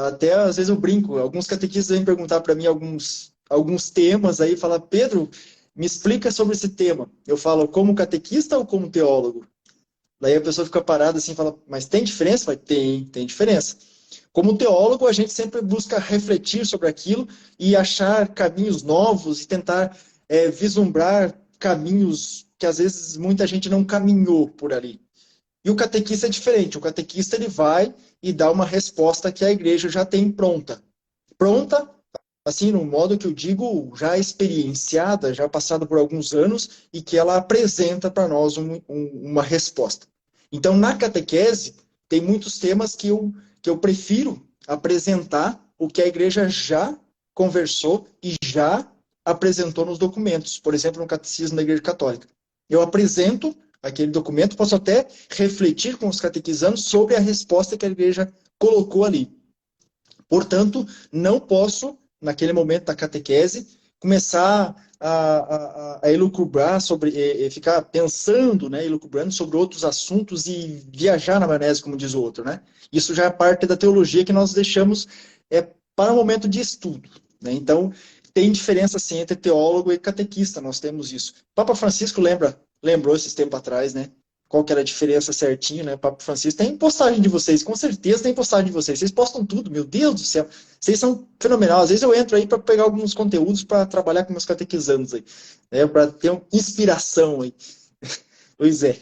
Até às vezes eu brinco, alguns catequistas vêm perguntar para mim alguns temas aí, falar, Pedro, me explica sobre esse tema. Eu falo, como catequista ou como teólogo? Daí a pessoa fica parada assim e fala, mas tem diferença? Falo, tem diferença. Como teólogo, a gente sempre busca refletir sobre aquilo e achar caminhos novos e tentar vislumbrar caminhos que às vezes muita gente não caminhou por ali. E o catequista é diferente. O catequista ele vai e dá uma resposta que a igreja já tem pronta. Pronta, assim, no modo que eu digo, já experienciada, já passada por alguns anos, e que ela apresenta para nós uma resposta. Então, na catequese, tem muitos temas que eu prefiro apresentar o que a igreja já conversou e já apresentou nos documentos. Por exemplo, no Catecismo da Igreja Católica. Eu apresento aquele documento, posso até refletir com os catequizandos sobre a resposta que a igreja colocou ali. Portanto, não posso, naquele momento da catequese, começar a elucubrar sobre, ficar pensando, né, elucubrando sobre outros assuntos e viajar na maionese, como diz o outro, né? Isso já é parte da teologia que nós deixamos para o momento de estudo, né? Então, tem diferença sim entre teólogo e catequista, nós temos isso. O Papa Francisco lembrou esses tempos atrás, né? Qual que era a diferença certinho, né? O Papa Francisco tem postagem de vocês, com certeza tem postagem de vocês. Vocês postam tudo, meu Deus do céu. Vocês são fenomenais. Às vezes eu entro aí para pegar alguns conteúdos para trabalhar com meus catequizandos aí, né? Para ter uma inspiração aí. Pois é,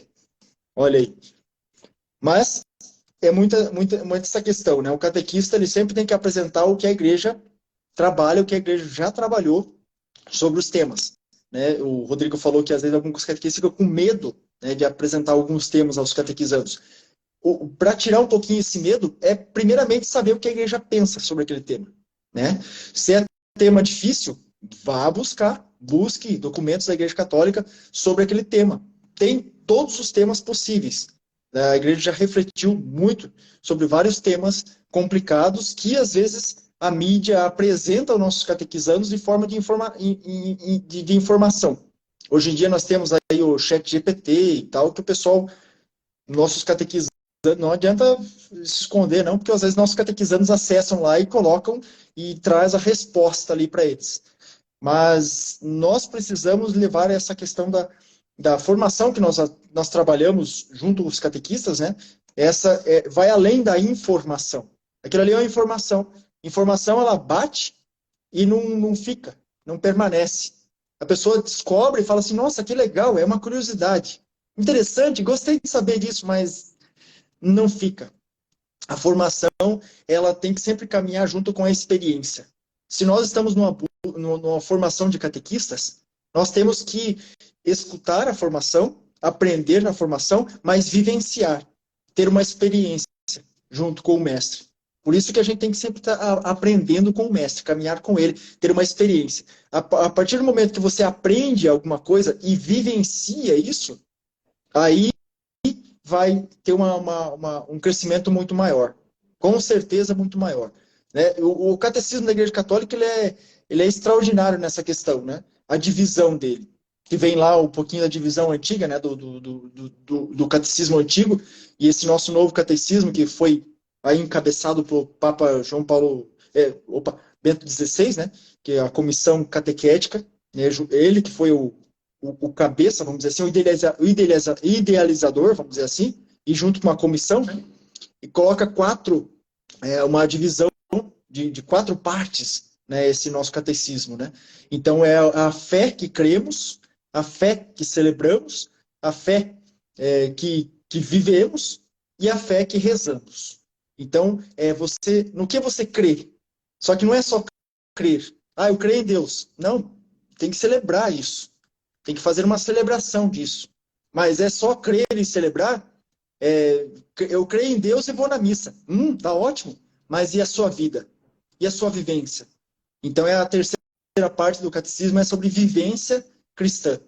olha aí. Mas é muita essa questão, né? O catequista ele sempre tem que apresentar o que a igreja trabalha, o que a igreja já trabalhou sobre os temas, né? O Rodrigo falou que às vezes alguns catequistas ficam com medo, né, de apresentar alguns temas aos catequizandos. Para tirar um pouquinho esse medo, é primeiramente saber o que a igreja pensa sobre aquele tema, né? Se é tema difícil, busque documentos da Igreja Católica sobre aquele tema. Tem todos os temas possíveis. A igreja já refletiu muito sobre vários temas complicados que às vezes a mídia apresenta aos nossos catequizandos de forma de informação. Hoje em dia nós temos aí o ChatGPT e tal, que o pessoal, nossos catequizandos, não adianta se esconder não, porque às vezes nossos catequizandos acessam lá e colocam e traz a resposta ali para eles. Mas nós precisamos levar essa questão da formação que nós trabalhamos junto com os catequistas, né? Essa vai além da informação. Aquilo ali é uma informação. Informação, ela bate e não fica, não permanece. A pessoa descobre e fala assim, nossa, que legal, é uma curiosidade. Interessante, gostei de saber disso, mas não fica. A formação, ela tem que sempre caminhar junto com a experiência. Se nós estamos numa formação de catequistas, nós temos que escutar a formação, aprender na formação, mas vivenciar, ter uma experiência junto com o mestre. Por isso que a gente tem que sempre estar aprendendo com o mestre, caminhar com ele, ter uma experiência. A partir do momento que você aprende alguma coisa e vivencia isso, aí vai ter um crescimento muito maior. Com certeza, muito maior. Né? O catecismo da Igreja Católica ele é extraordinário nessa questão, né? A divisão dele. Que vem lá um pouquinho da divisão antiga, né? do catecismo antigo, e esse nosso novo catecismo, que foi aí encabeçado pelo Papa Bento XVI, né? Que é a comissão catequética, né? Ele que foi o cabeça, vamos dizer assim, o idealizador, vamos dizer assim, e junto com uma comissão, né? E coloca uma divisão de 4 partes, né? Esse nosso catecismo, né? Então é a fé que cremos, a fé que celebramos, a fé que vivemos e a fé que rezamos. Então, no que você crê. Só que não é só crer. Ah, eu creio em Deus. Não, tem que celebrar isso. Tem que fazer uma celebração disso. Mas é só crer e celebrar? Eu creio em Deus e vou na missa. Tá ótimo. Mas e a sua vida? E a sua vivência? Então, a terceira parte do catecismo é sobre vivência cristã.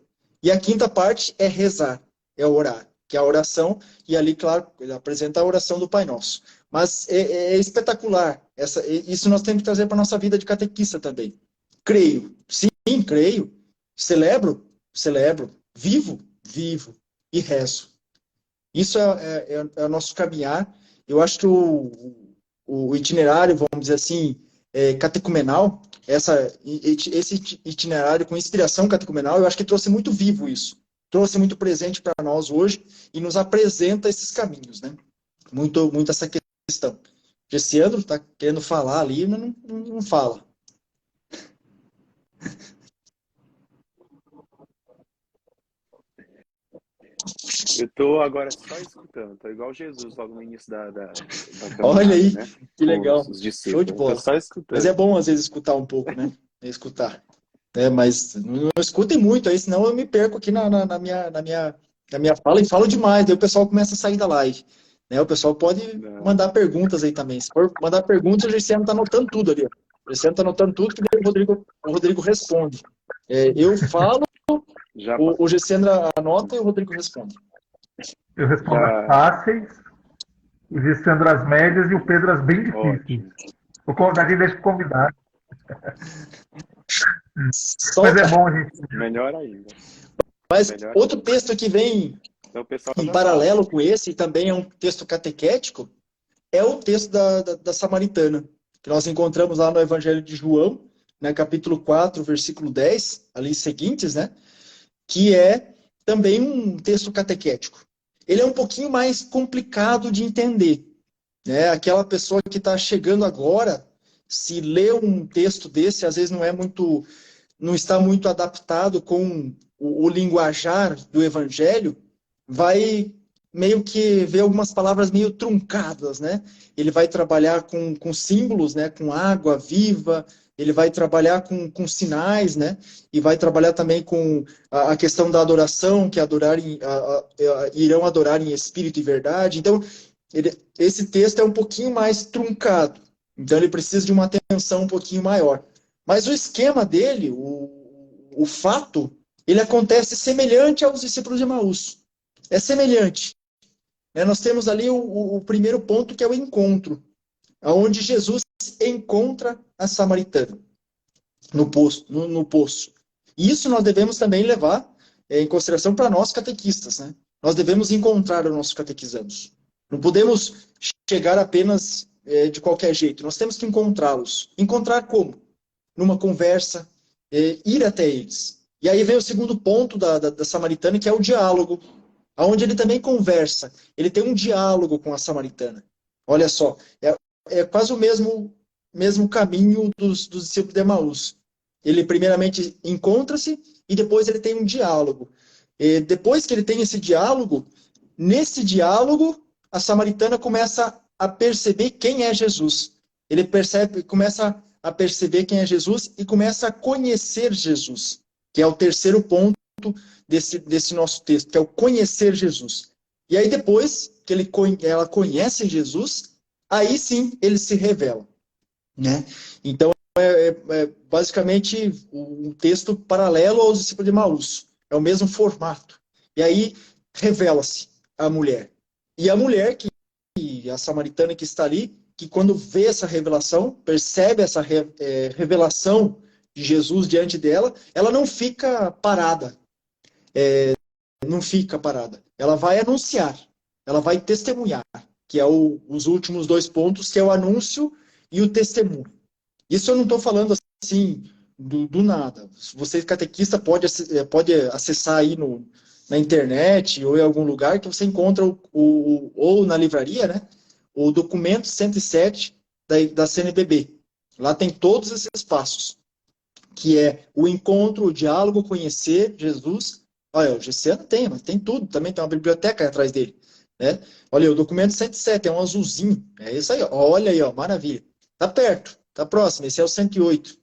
E a 5ª parte é rezar, é orar, que é a oração, e ali, claro, ele apresenta a oração do Pai Nosso. Mas é espetacular, isso nós temos que trazer para a nossa vida de catequista também. Creio, sim, creio. Celebro, vivo, e rezo. Isso é o nosso caminhar. Eu acho que o itinerário, vamos dizer assim, catecumenal, esse itinerário com inspiração catecumenal, eu acho que trouxe muito vivo isso. Trouxe muito presente para nós hoje e nos apresenta esses caminhos, né? Muito essa questão. Gessiandro está querendo falar ali, mas não fala.
Eu estou agora só escutando, estou igual Jesus logo no início da caminhada,
Olha aí,
né?
que legal.
Os discípulos.
Show de bola.
Tô só escutando.
Mas é bom às vezes escutar um pouco, né? Escutar. Mas não escutem muito aí, senão eu me perco aqui na minha fala e falo demais, daí o pessoal começa a sair da live. Né? O pessoal pode mandar perguntas aí também. Se for mandar perguntas, o Gerciano está anotando tudo ali. O Gerciano está anotando tudo que daí o Rodrigo responde. Eu falo, o Gerciano anota e o Rodrigo responde.
Eu respondo as fáceis, o Gerciano as médias e o Pedro as bem difíceis. O convidado deixa o convidado. Mas é bom, gente.
Melhor ainda.
Mas outro texto que vem em paralelo com esse, e também é um texto catequético, é o texto da Samaritana, que nós encontramos lá no Evangelho de João, né, capítulo 4, versículo 10, ali seguintes, né, que é também um texto catequético. Ele é um pouquinho mais complicado de entender, né? Aquela pessoa que está chegando agora, se lê um texto desse, às vezes não está muito adaptado com o linguajar do evangelho, vai meio que ver algumas palavras meio truncadas, né? Ele vai trabalhar com símbolos, né? Com água viva, ele vai trabalhar com sinais, né? E vai trabalhar também com a questão da adoração, que irão adorar em espírito e verdade. Então, esse texto é um pouquinho mais truncado. Então, ele precisa de uma atenção um pouquinho maior. Mas o esquema dele, o fato, ele acontece semelhante aos discípulos de Emaús. É semelhante. Nós temos ali o primeiro ponto, que é o encontro, onde Jesus encontra a samaritana no poço. E isso nós devemos também levar em consideração para nós catequistas, né? Nós devemos encontrar os nossos catequizandos. Não podemos chegar apenas de qualquer jeito. Nós temos que encontrá-los. Encontrar como? Numa conversa, ir até eles. E aí vem o segundo ponto da samaritana, que é o diálogo, onde ele também conversa. Ele tem um diálogo com a samaritana. Olha só, é quase o mesmo caminho dos discípulos de Emaús. Ele primeiramente encontra-se e depois ele tem um diálogo. E depois que ele tem esse diálogo, nesse diálogo, a samaritana começa a perceber quem é Jesus. Ele começa a perceber quem é Jesus e começa a conhecer Jesus, que é o terceiro ponto desse nosso texto, que é o conhecer Jesus. E aí depois que ela conhece Jesus, aí sim ele se revela, né? Então é basicamente um texto paralelo aos discípulos de Emaús. É o mesmo formato. E aí revela-se a mulher. E a mulher, a samaritana que está ali, que quando vê essa revelação, percebe essa revelação de Jesus diante dela, ela não fica parada. Não fica parada. Ela vai anunciar, ela vai testemunhar, que é os últimos dois pontos, que é o anúncio e o testemunho. Isso eu não estou falando assim do nada. Você, catequista, pode acessar aí na internet ou em algum lugar que você encontra ou na livraria, né? O documento 107 da CNBB. Lá tem todos esses passos, que é o encontro, o diálogo, conhecer Jesus. Olha, o Gessiano tem, mas tem tudo. Também tem uma biblioteca atrás dele, né? Olha, o documento 107 é um azulzinho. É isso aí, ó. Olha aí, ó, maravilha. Tá perto, tá próximo. Esse é o 108.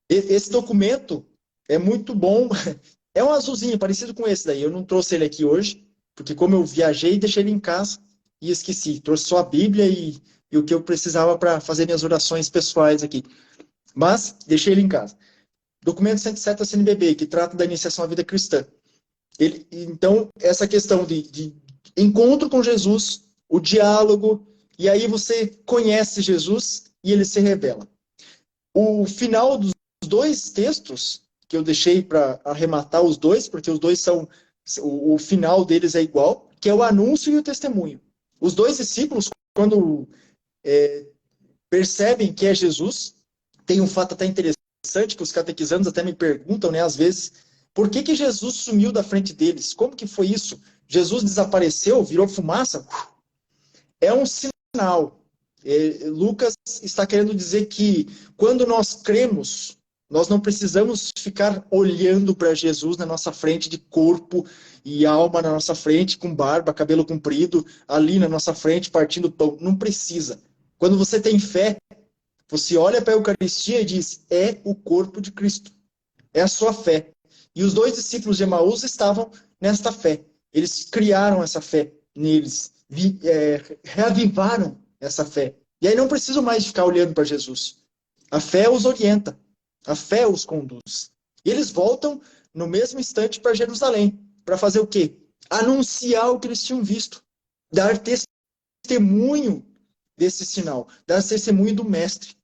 Esse documento é muito bom. É um azulzinho, parecido com esse daí. Eu não trouxe ele aqui hoje, porque como eu viajei, deixei ele em casa e esqueci. Trouxe só a Bíblia e o que eu precisava para fazer minhas orações pessoais aqui. Mas deixei ele em casa. Documento 107 da CNBB, que trata da iniciação à vida cristã. Então, essa questão de encontro com Jesus, o diálogo, e aí você conhece Jesus e ele se revela. O final dos dois textos, que eu deixei para arrematar os dois, porque os dois são, o final deles é igual, que é o anúncio e o testemunho. Os dois discípulos, quando percebem que é Jesus, tem um fato até interessante, que os catequizandos até me perguntam, né, às vezes, por que Jesus sumiu da frente deles? Como que foi isso? Jesus desapareceu, virou fumaça? É um sinal. Lucas está querendo dizer que quando nós cremos, nós não precisamos ficar olhando para Jesus na nossa frente de corpo e alma na nossa frente, com barba, cabelo comprido, ali na nossa frente, partindo pão. Não precisa. Quando você tem fé, você olha para a Eucaristia e diz, é o corpo de Cristo. É a sua fé. E os dois discípulos de Emaús estavam nesta fé. Eles criaram essa fé neles, reavivaram essa fé. E aí não precisam mais ficar olhando para Jesus. A fé os orienta. A fé os conduz. E eles voltam no mesmo instante para Jerusalém. Para fazer o quê? Anunciar o que eles tinham visto. Dar testemunho desse sinal. Dar testemunho do mestre.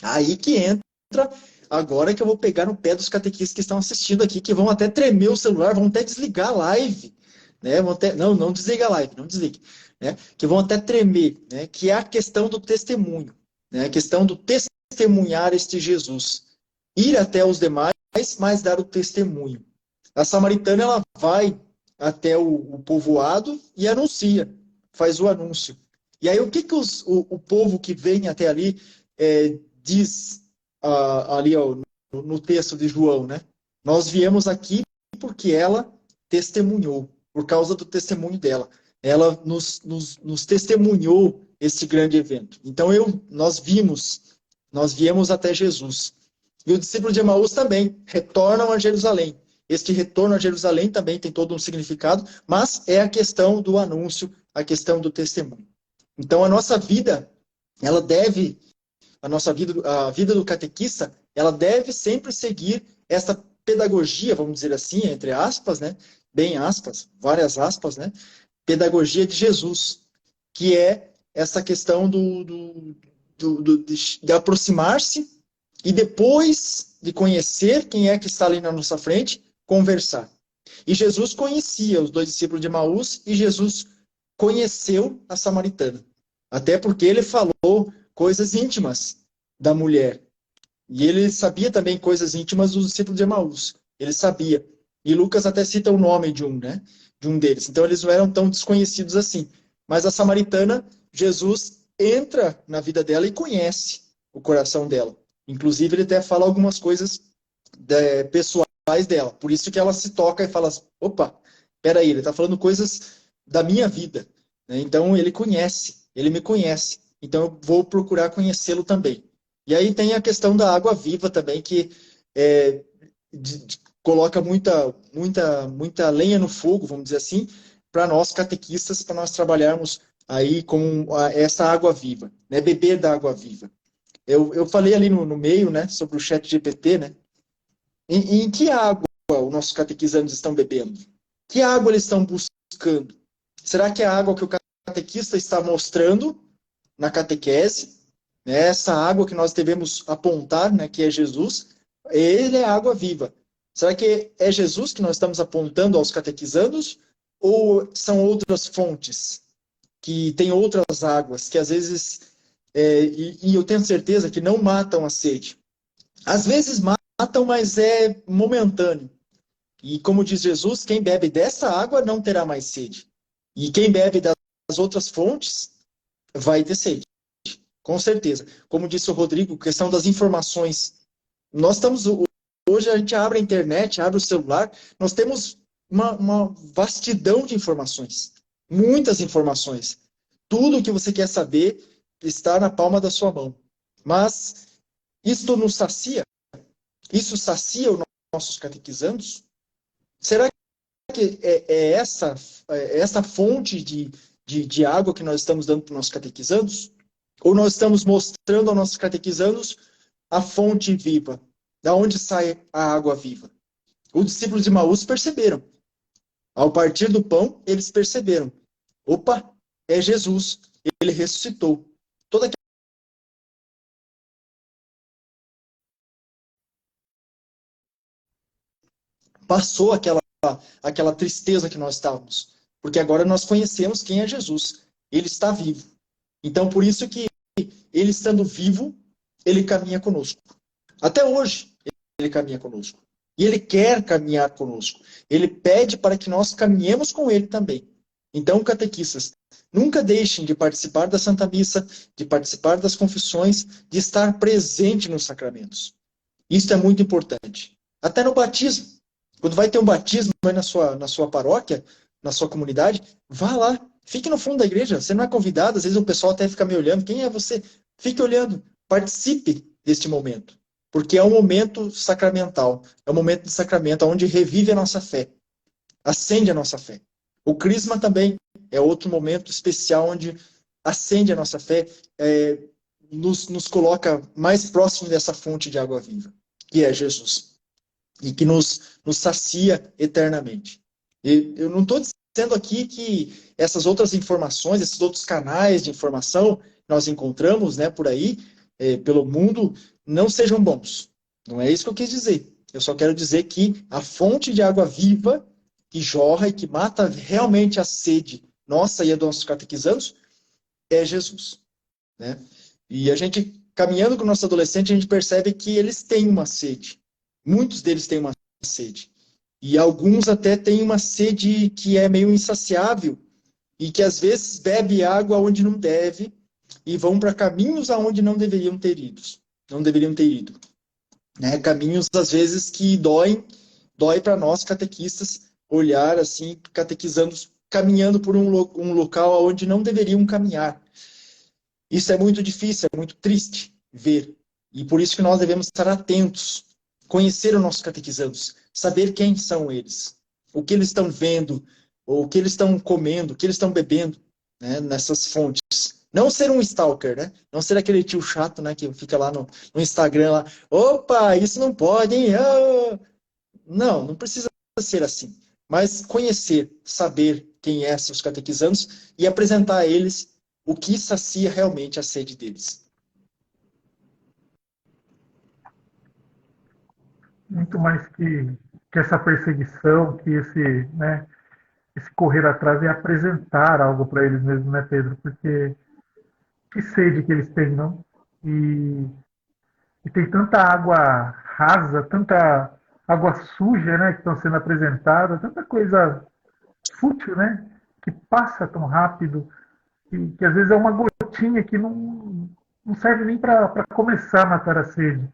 Aí que entra, agora que eu vou pegar no pé dos catequistas que estão assistindo aqui, que vão até tremer o celular, vão até desligar a live. Né? Não desliga a live, não desligue. Né? Que vão até tremer, né? Que é a questão do testemunho. Né? A questão do testemunhar este Jesus. Ir até os demais, mas dar o testemunho. A samaritana, ela vai até o povoado e anuncia, faz o anúncio. E aí, o que o povo que vem até ali diz ali no texto de João, né? Nós viemos aqui porque ela testemunhou, por causa do testemunho dela. Ela nos testemunhou esse grande evento. Então, nós viemos até Jesus. E o discípulo de Emaús também retornam a Jerusalém. Este retorno a Jerusalém também tem todo um significado, mas é a questão do anúncio, a questão do testemunho. Então, a nossa vida, a vida do catequista, ela deve sempre seguir essa pedagogia, vamos dizer assim, entre aspas, né? Bem aspas, várias aspas, né? Pedagogia de Jesus, que é essa questão de aproximar-se e depois de conhecer quem é que está ali na nossa frente, conversar. E Jesus conhecia os 2 discípulos de Emaús e Jesus conheceu a samaritana. Até porque ele falou coisas íntimas da mulher. E ele sabia também coisas íntimas dos discípulos de Emaús. Ele sabia. E Lucas até cita o nome de um, né? De um deles. Então eles não eram tão desconhecidos assim. Mas a samaritana, Jesus entra na vida dela e conhece o coração dela. Inclusive, ele até fala algumas coisas pessoais dela. Por isso que ela se toca e fala, opa, peraí, ele está falando coisas da minha vida. Né? Então, ele me conhece. Então, eu vou procurar conhecê-lo também. E aí tem a questão da água viva também, que coloca muita lenha no fogo, vamos dizer assim, para nós catequistas, para nós trabalharmos aí com essa água viva, né? Beber da água viva. Eu falei ali no meio, né, sobre o ChatGPT, né? Em que água os nossos catequizandos estão bebendo? Que água eles estão buscando? Será que é a água que o catequista está mostrando na catequese? Né? Essa água que nós devemos apontar, né, que é Jesus, ele é água viva. Será que é Jesus que nós estamos apontando aos catequizandos? Ou são outras fontes, que têm outras águas, que às vezes, e eu tenho certeza que não matam a sede. Às vezes matam, mas é momentâneo. E como diz Jesus, quem bebe dessa água não terá mais sede. E quem bebe das outras fontes vai ter sede. Com certeza. Como disse o Rodrigo, questão das informações. Nós estamos... Hoje a gente abre a internet, abre o celular, nós temos uma vastidão de informações. Muitas informações. Tudo o que você quer saber está na palma da sua mão. Mas isto nos sacia? Isso sacia os nossos catequizandos? Será que é essa fonte de água que nós estamos dando para os nossos catequizandos? Ou nós estamos mostrando aos nossos catequizandos a fonte viva? Da onde sai a água viva? Os discípulos de Emaús perceberam. Ao partir do pão, eles perceberam. Opa, é Jesus. Ele ressuscitou. Toda passou aquela tristeza que nós estávamos. Porque agora nós conhecemos quem é Jesus. Ele está vivo. Então, por isso que ele estando vivo, ele caminha conosco. Até hoje, ele caminha conosco. E ele quer caminhar conosco. Ele pede para que nós caminhemos com ele também. Então, catequistas, nunca deixem de participar da Santa Missa, de participar das confissões, de estar presente nos sacramentos. Isso é muito importante. Até no batismo. Quando vai ter um batismo aí na sua paróquia, na sua comunidade, vá lá. Fique no fundo da igreja. Você não é convidado, às vezes o pessoal até fica me olhando. Quem é você? Fique olhando. Participe deste momento. Porque é um momento sacramental. É um momento de sacramento onde revive a nossa fé. Acende a nossa fé. O crisma também é outro momento especial onde acende a nossa fé, nos coloca mais próximo dessa fonte de água viva, que é Jesus. E que nos sacia eternamente. E eu não estou dizendo aqui que essas outras informações, esses outros canais de informação que nós encontramos, né, por aí, pelo mundo, não sejam bons. Não é isso que eu quis dizer. Eu só quero dizer que a fonte de água viva, que jorra e que mata realmente a sede nossa e a dos nossos catequizandos, é Jesus. Né? E a gente caminhando com o nosso adolescente, a gente percebe que eles têm uma sede. Muitos deles têm uma sede. E alguns até têm uma sede que é meio insaciável e que às vezes bebe água onde não deve e vão para caminhos aonde não deveriam ter ido. Não deveriam ter ido. Né? Caminhos, às vezes, que dói para nós, catequistas, olhar assim, catequizando, caminhando por um local onde não deveriam caminhar. Isso é muito difícil, é muito triste ver. E por isso que nós devemos estar atentos, conhecer os nossos catequizandos, saber quem são eles, o que eles estão vendo, o que eles estão comendo, o que eles estão bebendo, né, nessas fontes. Não ser um stalker, né? Não ser aquele tio chato, né, que fica lá no Instagram lá, opa, isso não pode, hein? Ah! Não, não precisa ser assim. Mas conhecer, saber quem é seus catequizandos e apresentar a eles o que sacia realmente a sede deles.
Muito mais que essa perseguição, que né, esse correr atrás é apresentar algo para eles mesmo, né, Pedro? Porque que sede que eles têm, não? E, e tem tanta água rasa, tanta água suja, né, que estão sendo apresentada, tanta coisa fútil, né, que passa tão rápido, que às vezes é uma gotinha que não serve nem para começar a matar a sede.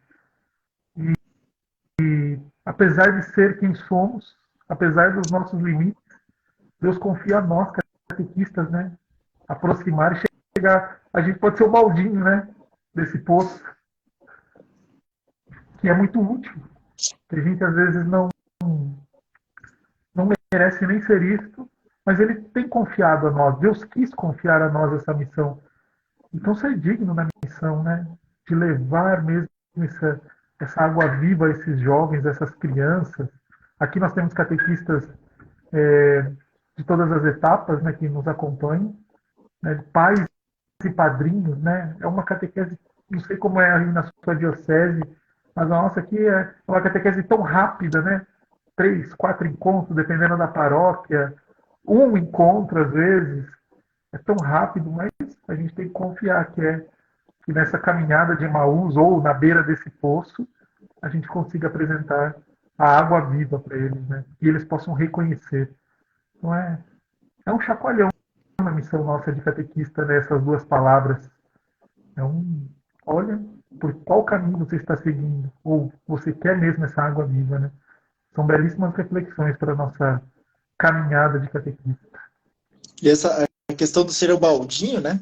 Apesar de ser quem somos, apesar dos nossos limites, Deus confia a nós, catequistas, né, aproximar e chegar. A gente pode ser o baldinho, né, desse poço, que é muito útil, que a gente às vezes não merece nem ser isto, mas ele tem confiado a nós. Deus quis confiar a nós essa missão. Então, ser digno na missão, né? De levar mesmo essa água viva a esses jovens, essas crianças. Aqui nós temos catequistas de todas as etapas, né, que nos acompanham, né, pais e padrinhos, né? É uma catequese, não sei como é aí na sua diocese, mas a nossa aqui é uma catequese tão rápida, né? 3, 4 encontros, dependendo da paróquia, um encontro às vezes, é tão rápido, mas a gente tem que confiar que nessa caminhada de Emaús ou na beira desse poço, a gente consiga apresentar a água viva para eles, né? E eles possam reconhecer. Então é um chacoalhão na missão nossa de catequista, né? Essas duas palavras. É olha, por qual caminho você está seguindo? Ou você quer mesmo essa água viva, né? São belíssimas reflexões para a nossa caminhada de catequista.
E essa a questão do ser o baldinho, né?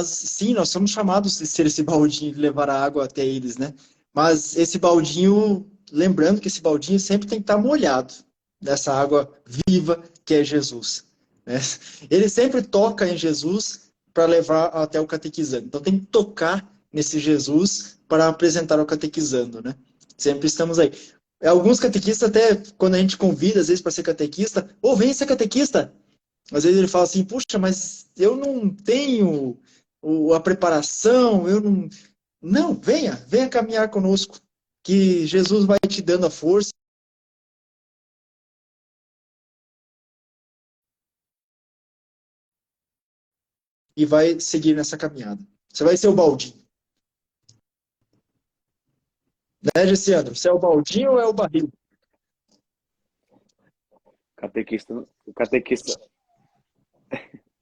Sim, nós somos chamados de ser esse baldinho, de levar a água até eles, né? Mas esse baldinho, lembrando que esse baldinho sempre tem que estar molhado dessa água viva que é Jesus, né? Ele sempre toca em Jesus para levar até o catequizando. Então tem que tocar nesse Jesus para apresentar ao catequizando, né? Sempre estamos aí. Alguns catequistas, até quando a gente convida, às vezes, para ser catequista, ou vem ser catequista. Às vezes ele fala assim, puxa, mas eu não tenho a preparação, eu não. Não, venha caminhar conosco, que Jesus vai te dando a força e vai seguir nessa caminhada. Você vai ser o baldinho. Né, Gessiandro? Você é o baldinho ou é o barril?
O catequista,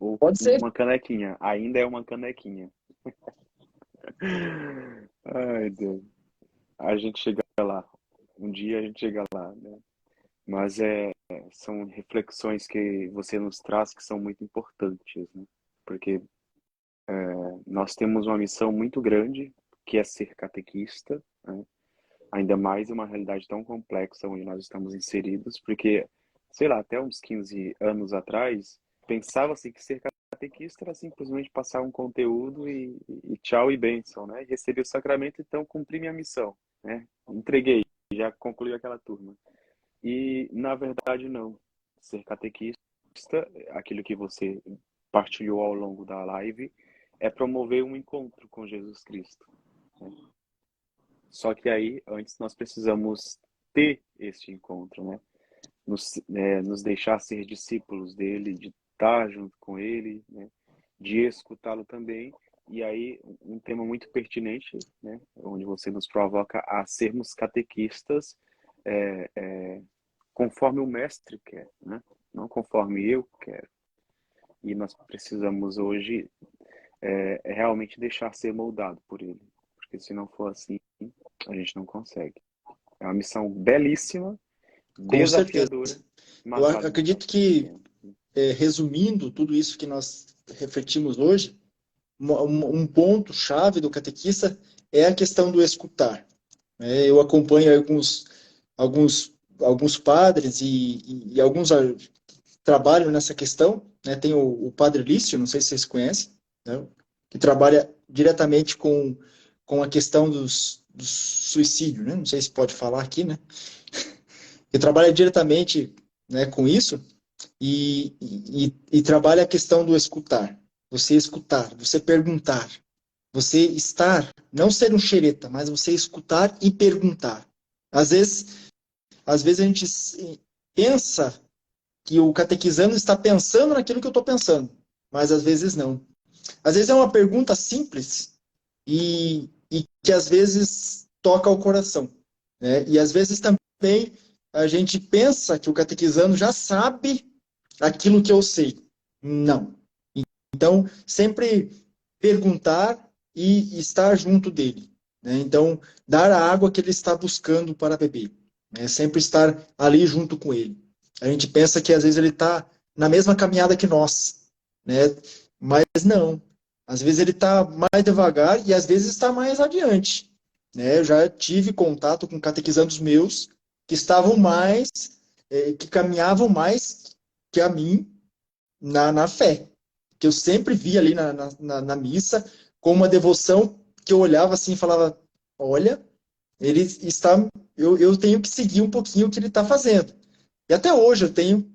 ou
Pode ser.
uma canequinha, ainda é uma canequinha. Ai, Deus. A gente chega lá. Um dia a gente chega lá, né? Mas são reflexões que você nos traz que são muito importantes, né? Porque nós temos uma missão muito grande, que é ser catequista, né? Ainda mais em uma realidade tão complexa onde nós estamos inseridos, porque, sei lá, até uns 15 anos atrás, pensava-se que ser catequista era simplesmente passar um conteúdo e tchau e bênção, né? E receber o sacramento, então cumpri minha missão, né? Entreguei, já concluí aquela turma. E, na verdade, não. Ser catequista, aquilo que você partilhou ao longo da live, é promover um encontro com Jesus Cristo, né? Só que aí, antes, nós precisamos ter este encontro, né? Nos deixar ser discípulos dele, de estar junto com ele, né? De escutá-lo também E aí, um tema muito pertinente, né, onde você nos provoca a sermos catequistas conforme o mestre quer, né? Não conforme eu quero. E nós precisamos hoje realmente deixar ser moldado por ele. Porque se não for assim, a gente não consegue. É uma missão belíssima,
Com certeza.
desafiadora, mas
Eu
vale muito
acredito
a
que,
pena.
resumindo tudo isso que nós refletimos hoje, um ponto-chave do catequista é a questão do escutar. Eu acompanho alguns padres e alguns trabalham nessa questão. Né? Tem o padre Lício, não sei se vocês conhecem, né? Que trabalha diretamente com a questão do suicídio, né? Não sei se pode falar aqui, né? Que trabalha diretamente, né, com isso e trabalha a questão do escutar. Você escutar, você perguntar, você estar, não ser um xereta, mas você escutar e perguntar. Às vezes a gente pensa que o catequizando está pensando naquilo que eu estou pensando, mas às vezes não. Às vezes é uma pergunta simples e que às vezes toca o coração, né? E às vezes também a gente pensa que o catequizando já sabe aquilo que eu sei. Não. Então, sempre perguntar e estar junto dele, né? Então, dar a água que ele está buscando para beber, né? Sempre estar ali junto com ele. A gente pensa que às vezes ele está na mesma caminhada que nós, né? Mas não. Às vezes ele está mais devagar e às vezes está mais adiante, né? Eu já tive contato com catequizandos meus que estavam mais, que caminhavam mais que a mim na fé. Que eu sempre vi ali na missa, com uma devoção que eu olhava assim e falava, olha, ele está, eu tenho que seguir um pouquinho o que ele está fazendo. E até hoje eu tenho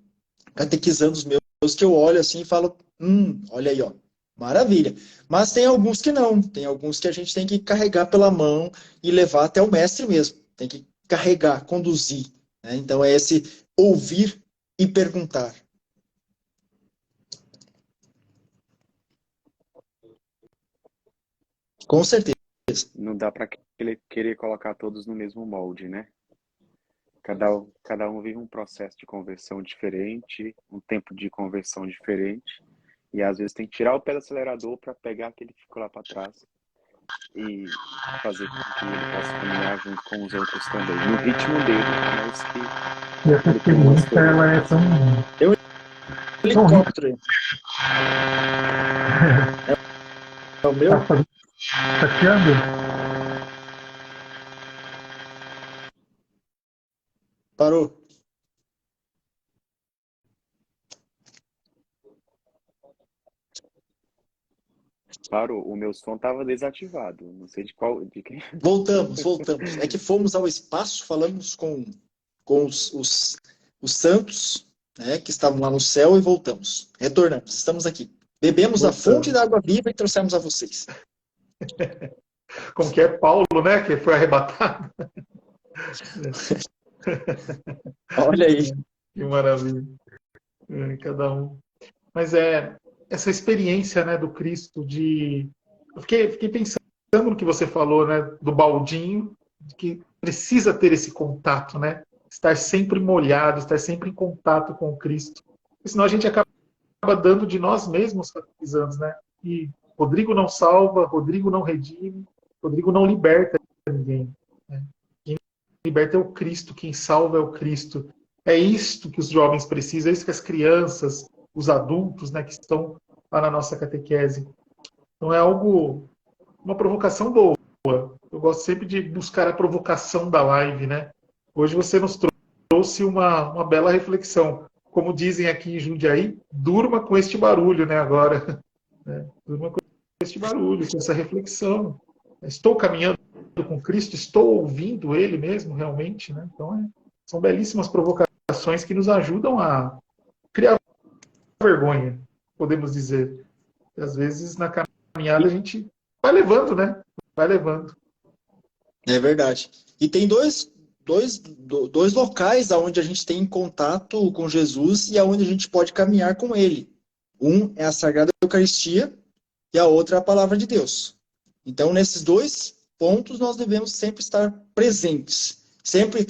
catequizandos meus que eu olho assim e falo, olha aí, ó, maravilha. Mas tem alguns que não, tem alguns que a gente tem que carregar pela mão e levar até o mestre mesmo. Tem que carregar, conduzir, né? Então é esse ouvir e perguntar. Com certeza.
Não dá para querer colocar todos no mesmo molde, né? Cada um vive um processo de conversão diferente, um tempo de conversão diferente, e às vezes tem que tirar o pé do acelerador para pegar aquele que ficou lá para trás e fazer com que ele possa caminhar junto com os outros também, no ritmo dele, mas que
E essa
ele tem uma
experiência,
escolha.
ela é tão rica.
Helicóptero. É o meu?
Tá chiando?
Parou.
Parou, o meu som estava desativado, não sei de quem.
Voltamos. É que fomos ao espaço, falamos com os santos, né, que estavam lá no céu e voltamos. Retornamos, estamos aqui. Bebemos a fonte da água viva e trouxemos a vocês.
Como que é Paulo, né? Que foi arrebatado.
Olha aí.
Que maravilha. Cada um. Mas essa experiência, né, do Cristo de... Eu fiquei pensando no que você falou, né, do baldinho, que precisa ter esse contato, né? Estar sempre molhado, estar sempre em contato com o Cristo. Porque senão a gente acaba dando de nós mesmos catequizandos, né? E Rodrigo não salva, Rodrigo não redime, Rodrigo não liberta ninguém, né? Quem liberta é o Cristo, quem salva é o Cristo. É isto que os jovens precisam, é isso que as crianças, os adultos, né, que estão lá na nossa catequese. Então é algo, uma provocação boa. Eu gosto sempre de buscar a provocação da live, né? Hoje você nos trouxe uma bela reflexão. Como dizem aqui em Jundiaí, durma com este barulho, né, agora. Durma com este barulho, com essa reflexão. Estou caminhando com Cristo, estou ouvindo Ele mesmo, realmente, né? Então, são belíssimas provocações que nos ajudam a criar vergonha, podemos dizer. E, às vezes, na caminhada, a gente vai levando, né? Vai levando.
É verdade. E tem dois locais onde a gente tem contato com Jesus e aonde a gente pode caminhar com Ele. Um é a Sagrada Eucaristia e a outra é a palavra de Deus. Então, nesses dois pontos, nós devemos sempre estar presentes. Sempre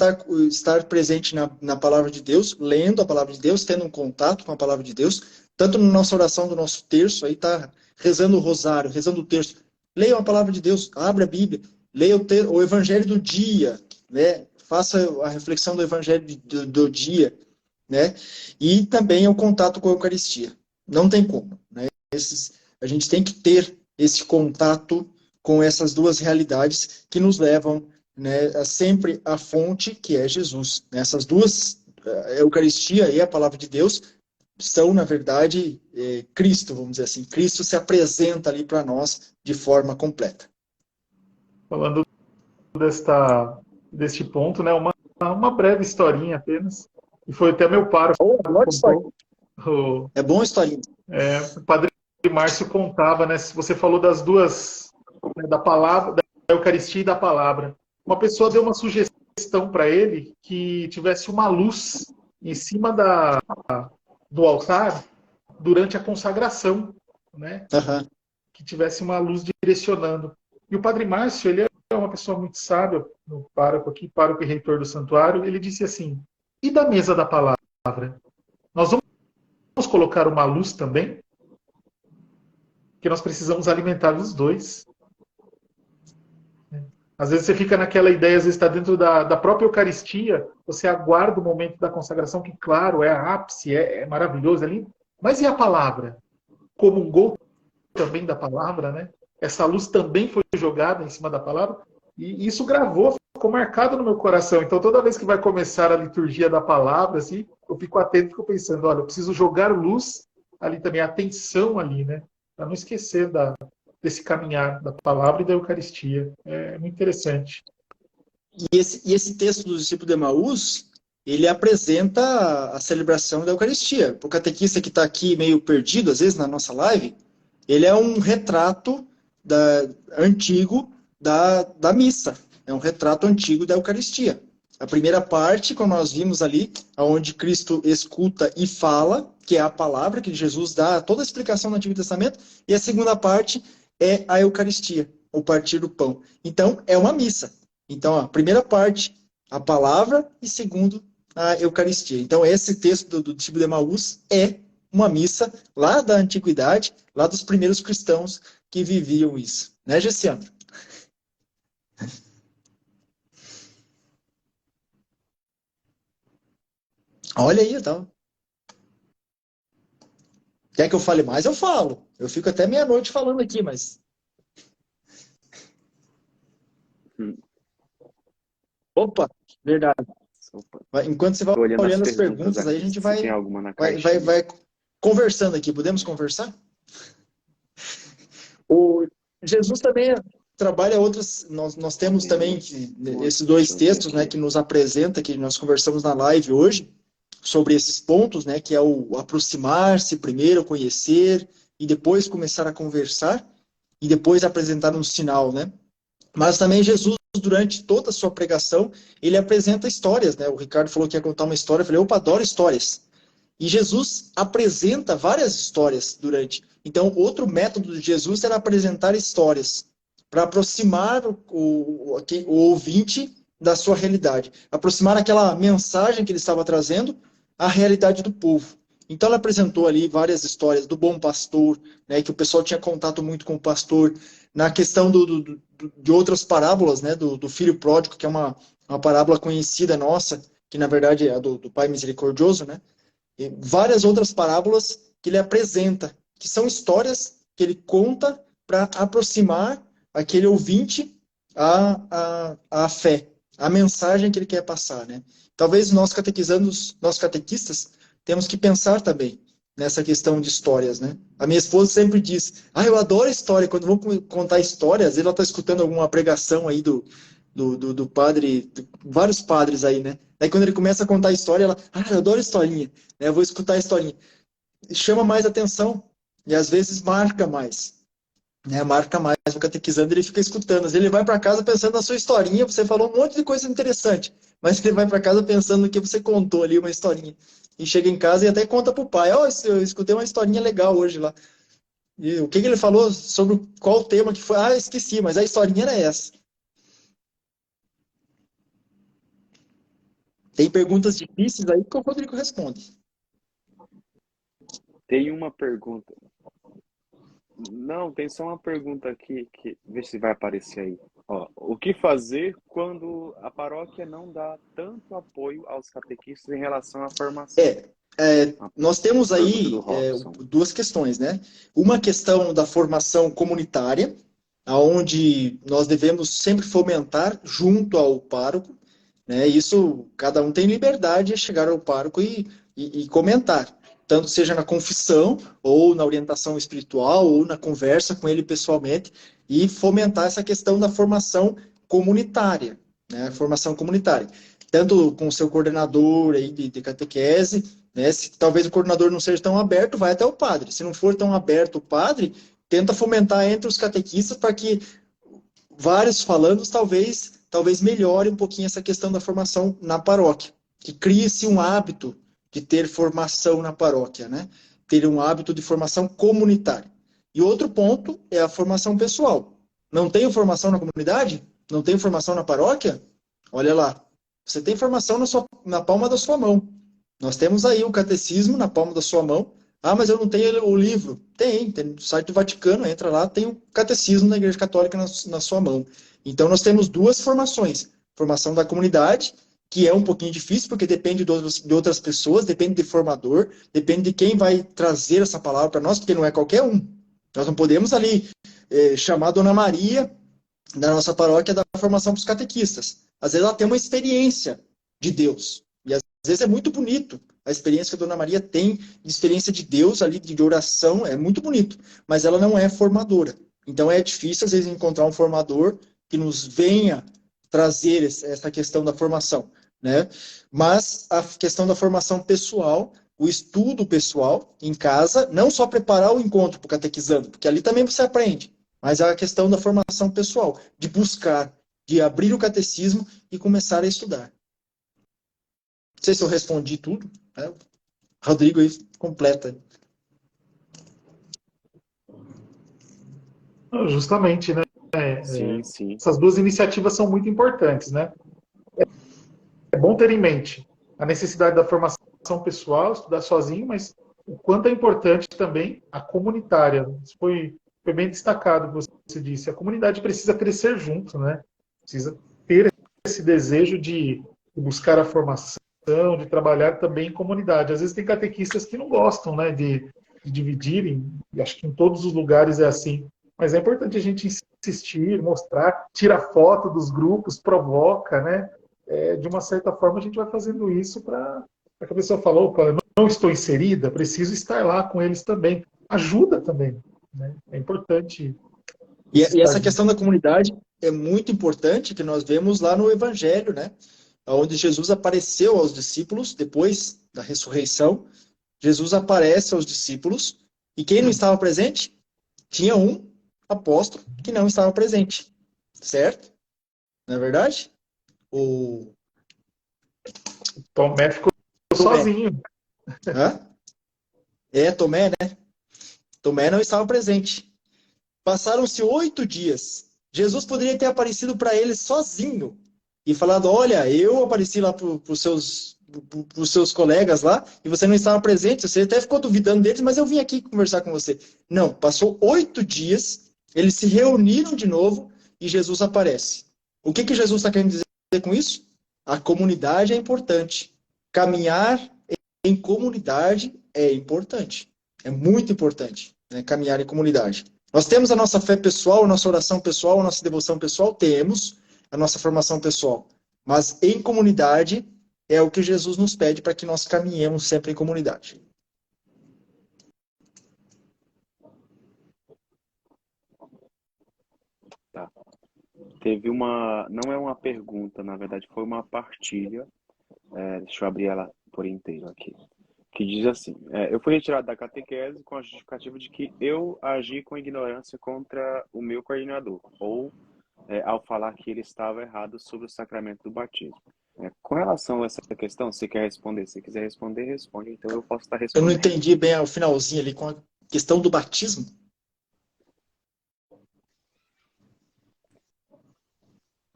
estar presente na palavra de Deus, lendo a palavra de Deus, tendo um contato com a palavra de Deus, tanto na nossa oração do nosso terço, aí tá rezando o rosário, rezando o terço. Leia a palavra de Deus, abra a Bíblia, leia o evangelho do dia, né? Faça a reflexão do evangelho do dia, né? E também o contato com a Eucaristia. Não tem como, né? A gente tem que ter esse contato com essas duas realidades que nos levam, né, sempre à fonte, que é Jesus. Essas duas, a Eucaristia e a Palavra de Deus, são, na verdade, Cristo, vamos dizer assim. Cristo se apresenta ali para nós de forma completa.
Falando deste ponto, né, uma breve historinha apenas, e foi até meu pároco que contou.
É bom a historinha.
O padre Márcio contava, né, se você falou das duas, né, da palavra, da Eucaristia e da palavra. Uma pessoa deu uma sugestão para ele que tivesse uma luz em cima do altar durante a consagração, né?
Uhum.
Que tivesse uma luz direcionando. E o padre Márcio, ele é uma pessoa muito sábia, no pároco aqui, pároco e reitor do santuário, ele disse assim, e da mesa da palavra? Nós vamos colocar uma luz também? Que nós precisamos alimentar os dois. Às vezes você fica naquela ideia, às vezes está dentro da própria Eucaristia, você aguarda o momento da consagração, que claro, é ápice, é maravilhoso ali, mas e a palavra? Comungou também da palavra, né? Essa luz também foi jogada em cima da palavra, e isso gravou, ficou marcado no meu coração. Então toda vez que vai começar a liturgia da palavra, assim, eu fico atento e fico pensando, olha, eu preciso jogar luz ali também, atenção ali, né? Para não esquecer desse caminhar da palavra e da Eucaristia. É muito interessante.
E esse texto do discípulo de Emaús, ele apresenta a celebração da Eucaristia. O catequista que está aqui meio perdido, às vezes, na nossa live, ele é um retrato antigo da missa. É um retrato antigo da Eucaristia. A primeira parte, como nós vimos ali, onde Cristo escuta e fala, que é a palavra que Jesus dá, toda a explicação do Antigo Testamento, e a segunda parte é a Eucaristia, o partir do pão. Então, é uma missa. Então, a primeira parte, a palavra, e segundo, a Eucaristia. Então, esse texto do discípulo de Emaús é uma missa lá da antiguidade, lá dos primeiros cristãos que viviam isso. Né, Gessiano? Olha aí, então. Quer que eu fale mais? Eu falo. Eu fico até meia-noite falando aqui, mas... Opa, verdade. Enquanto você vai olhando as perguntas, aí a gente vai conversando aqui. Podemos conversar? O Jesus também trabalha outras... Nós temos também esses dois textos, né, que nos apresenta, que nós conversamos na live hoje, sobre esses pontos, né, que é o aproximar-se primeiro, conhecer, e depois começar a conversar, e depois apresentar um sinal, né? Mas também Jesus, durante toda a sua pregação, ele apresenta histórias, né? O Ricardo falou que ia contar uma história, eu falei, opa, adoro histórias. E Jesus apresenta várias histórias durante. Então, outro método de Jesus era apresentar histórias, para aproximar o ouvinte da sua realidade, aproximar aquela mensagem que ele estava trazendo à realidade do povo. Então, ele apresentou ali várias histórias do bom pastor, né, que o pessoal tinha contato muito com o pastor, na questão de outras parábolas, né, do filho pródigo, que é uma parábola conhecida nossa, que na verdade é a do Pai Misericordioso, né, e várias outras parábolas que ele apresenta, que são histórias que ele conta para aproximar aquele ouvinte à fé, a mensagem que ele quer passar, né? Talvez nós catequistas, temos que pensar também nessa questão de histórias, né? A minha esposa sempre diz, eu adoro história, quando vou contar histórias, às vezes ela está escutando alguma pregação aí do padre, vários padres aí, né? Aí quando ele começa a contar a história, ela, eu adoro historinha, né? Eu vou escutar a historinha. Chama mais atenção, e às vezes marca mais. Né, marca mais o catequizando, ele fica escutando. Às vezes ele vai para casa pensando na sua historinha, você falou um monte de coisa interessante, mas ele vai para casa pensando no que você contou ali, uma historinha. E chega em casa e até conta pro pai, eu escutei uma historinha legal hoje lá. E o que ele falou sobre qual tema que foi? Ah, esqueci, mas a historinha era essa. Tem perguntas difíceis aí que o Rodrigo responde.
Tem uma pergunta. Não, tem só uma pergunta aqui que vê se vai aparecer aí. Ó, o que fazer quando a paróquia não dá tanto apoio aos catequistas em relação à formação?
Nós temos
Pergunta do
aí
Robson.
duas questões, né? Uma questão da formação comunitária, aonde nós devemos sempre fomentar junto ao pároco, né? Isso, cada um tem liberdade de chegar ao pároco e comentar, tanto seja na confissão, ou na orientação espiritual, ou na conversa com ele pessoalmente, e fomentar essa questão da formação comunitária, né? Formação comunitária. Tanto com o seu coordenador aí de catequese, né? Se talvez o coordenador não seja tão aberto, vai até o padre. Se não for tão aberto o padre, tenta fomentar entre os catequistas para que vários falandos talvez melhore um pouquinho essa questão da formação na paróquia, que crie-se um hábito de ter formação na paróquia, né? Ter um hábito de formação comunitária. E outro ponto é a formação pessoal. Não tenho formação na comunidade? Não tenho formação na paróquia? Olha lá, você tem formação na palma da sua mão. Nós temos aí o catecismo na palma da sua mão. Ah, mas eu não tenho o livro. Tem no site do Vaticano, entra lá, tem o catecismo da Igreja Católica na sua mão. Então nós temos duas formações. Formação da comunidade, que é um pouquinho difícil, porque depende de outras pessoas, depende de formador, depende de quem vai trazer essa palavra para nós, porque não é qualquer um. Nós não podemos ali chamar a Dona Maria da nossa paróquia da formação para os catequistas. Às vezes ela tem uma experiência de Deus. E às vezes é muito bonito. A experiência que a Dona Maria tem de experiência de Deus ali, de oração, é muito bonito. Mas ela não é formadora. Então é difícil, às vezes, encontrar um formador que nos venha trazer essa questão da formação, né? Mas a questão da formação pessoal, o estudo pessoal em casa, não só preparar o encontro para o catequizando, porque ali também você aprende, mas é a questão da formação pessoal, de buscar, de abrir o catecismo e começar a estudar. Não sei se eu respondi tudo, né? Rodrigo aí completa.
Justamente, né?
Sim, sim.
Essas duas iniciativas são muito importantes, né? É bom ter em mente a necessidade da formação pessoal, estudar sozinho, mas o quanto é importante também a comunitária. Isso foi bem destacado, que você disse. A comunidade precisa crescer junto, né? Precisa ter esse desejo de buscar a formação, de trabalhar também em comunidade. Às vezes tem catequistas que não gostam, né, de dividirem, e acho que em todos os lugares é assim. Mas é importante a gente insistir, mostrar, tira foto dos grupos, provoca, né? De uma certa forma a gente vai fazendo isso para que a pessoa fale, opa, eu não estou inserida, preciso estar lá com eles também. Ajuda também, né? É importante
E
estar
essa
junto.
questão da comunidade é muito importante, que nós vemos lá no Evangelho, né? Onde Jesus apareceu aos discípulos depois da ressurreição. Jesus aparece aos discípulos e quem não estava presente? Tinha um apóstolo que não estava presente, certo? Não é verdade? O
Tomé ficou
Tomé.
sozinho.
Hã? Tomé, né? Tomé não estava presente. Passaram-se 8 dias. Jesus poderia ter aparecido para ele sozinho e falado: olha, eu apareci lá para os seus colegas lá e você não estava presente. Você até ficou duvidando deles, mas eu vim aqui conversar com você. Não, passou 8 dias, eles se reuniram de novo e Jesus aparece. O que Jesus está querendo dizer com isso? A comunidade é importante. Caminhar em comunidade é importante. É muito importante, né? Caminhar em comunidade. Nós temos a nossa fé pessoal, a nossa oração pessoal, a nossa devoção pessoal, temos a nossa formação pessoal. Mas em comunidade é o que Jesus nos pede para que nós caminhemos sempre em comunidade.
Tá. Teve uma. Não é uma pergunta, na verdade, foi uma partilha. Deixa eu abrir ela por inteiro aqui. Que diz assim: eu fui retirado da catequese com a justificativa de que eu agi com ignorância contra o meu coordenador, ou ao falar que ele estava errado sobre o sacramento do batismo. Com relação a essa questão, você quer responder? Se quiser responder, responde. Então eu posso estar
Eu não
respondendo.
entendi bem o finalzinho ali com a questão do batismo.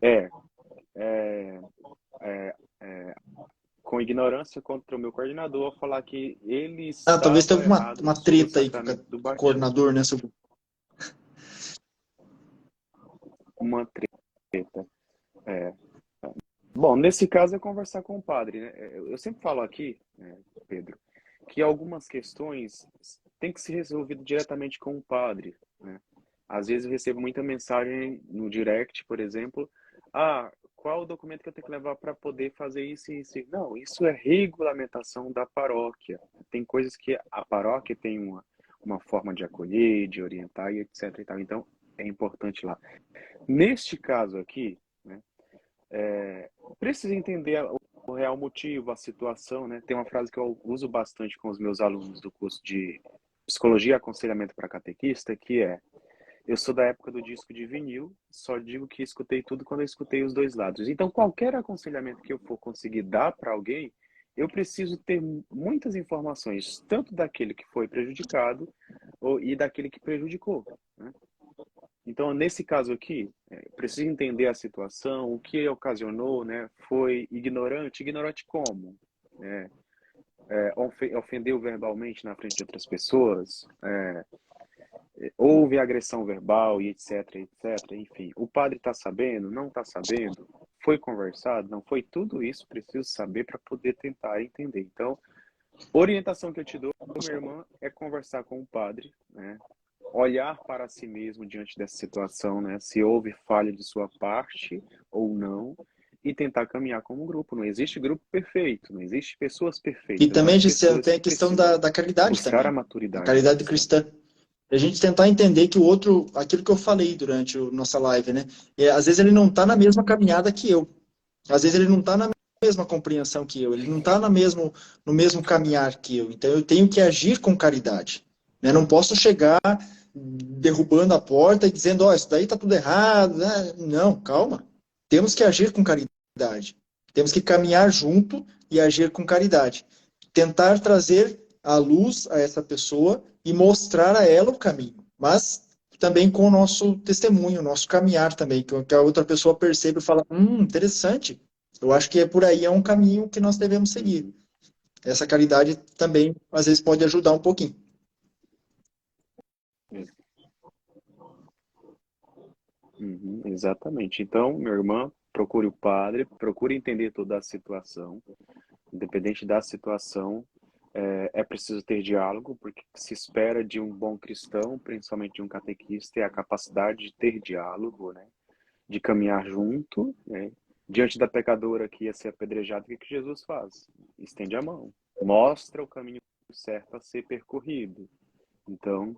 É, é, é, é, com ignorância contra o meu coordenador, falar que ele
Talvez
estava
teve
errado
uma
sobre o
treta aí com
sacramento do
o
batismo.
coordenador, né?
Uma treta. É. Bom, nesse caso é conversar com o padre, né? Eu sempre falo aqui, Pedro, que algumas questões têm que ser resolvidas diretamente com o padre, né? Às vezes eu recebo muita mensagem no direct, por exemplo, qual o documento que eu tenho que levar para poder fazer isso e isso? Não, isso é regulamentação da paróquia. Tem coisas que a paróquia tem uma forma de acolher, de orientar e etc. e tal. Então, é importante lá. Neste caso aqui, né, precisa entender o real motivo, a situação, né? Tem uma frase que eu uso bastante com os meus alunos do curso de Psicologia e Aconselhamento para Catequista, que é: eu sou da época do disco de vinil, só digo que escutei tudo quando eu escutei os dois lados. Então, qualquer aconselhamento que eu for conseguir dar para alguém, eu preciso ter muitas informações, tanto daquele que foi prejudicado e daquele que prejudicou, né? Então, nesse caso aqui, preciso entender a situação, o que ocasionou, né? Foi ignorante? Ignorante como? Ofendeu verbalmente na frente de outras pessoas? Houve agressão verbal e etc, etc. Enfim, o padre está sabendo? Não está sabendo? Foi conversado? Não foi? Tudo isso preciso saber para poder tentar entender. Então, orientação que eu te dou, minha irmã, é conversar com o padre, né? Olhar para si mesmo diante dessa situação, né? Se houve falha de sua parte ou não, e tentar caminhar como grupo. Não existe grupo perfeito, não existe pessoas perfeitas,
E também,
mas
Gisele,
pessoas
tem
que
a questão
precisam
da caridade
buscar a
também, a
maturidade
caridade
cristã.
cristã. A gente tentar entender que o outro, aquilo que eu falei durante a nossa live, né? Às vezes ele não está na mesma caminhada que eu. Às vezes ele não está na mesma compreensão que eu. Ele não está no mesmo caminhar que eu. Então eu tenho que agir com caridade, né? Não posso chegar derrubando a porta e dizendo, isso daí está tudo errado, né? Não, calma. Temos que agir com caridade. Temos que caminhar junto e agir com caridade. Tentar trazer a luz a essa pessoa e mostrar a ela o caminho, mas também com o nosso testemunho, o nosso caminhar também, que a outra pessoa perceba e fala, interessante, eu acho que é por aí, é um caminho que nós devemos seguir. Essa caridade também, às vezes, pode ajudar um pouquinho.
Exatamente. Então, minha irmã, procure o padre, procure entender toda a situação. Independente da situação, é preciso ter diálogo, porque se espera de um bom cristão, principalmente de um catequista, é a capacidade de ter diálogo, né? De caminhar junto, né? Diante da pecadora que ia ser apedrejada, o que Jesus faz? Estende a mão, mostra o caminho certo a ser percorrido. Então,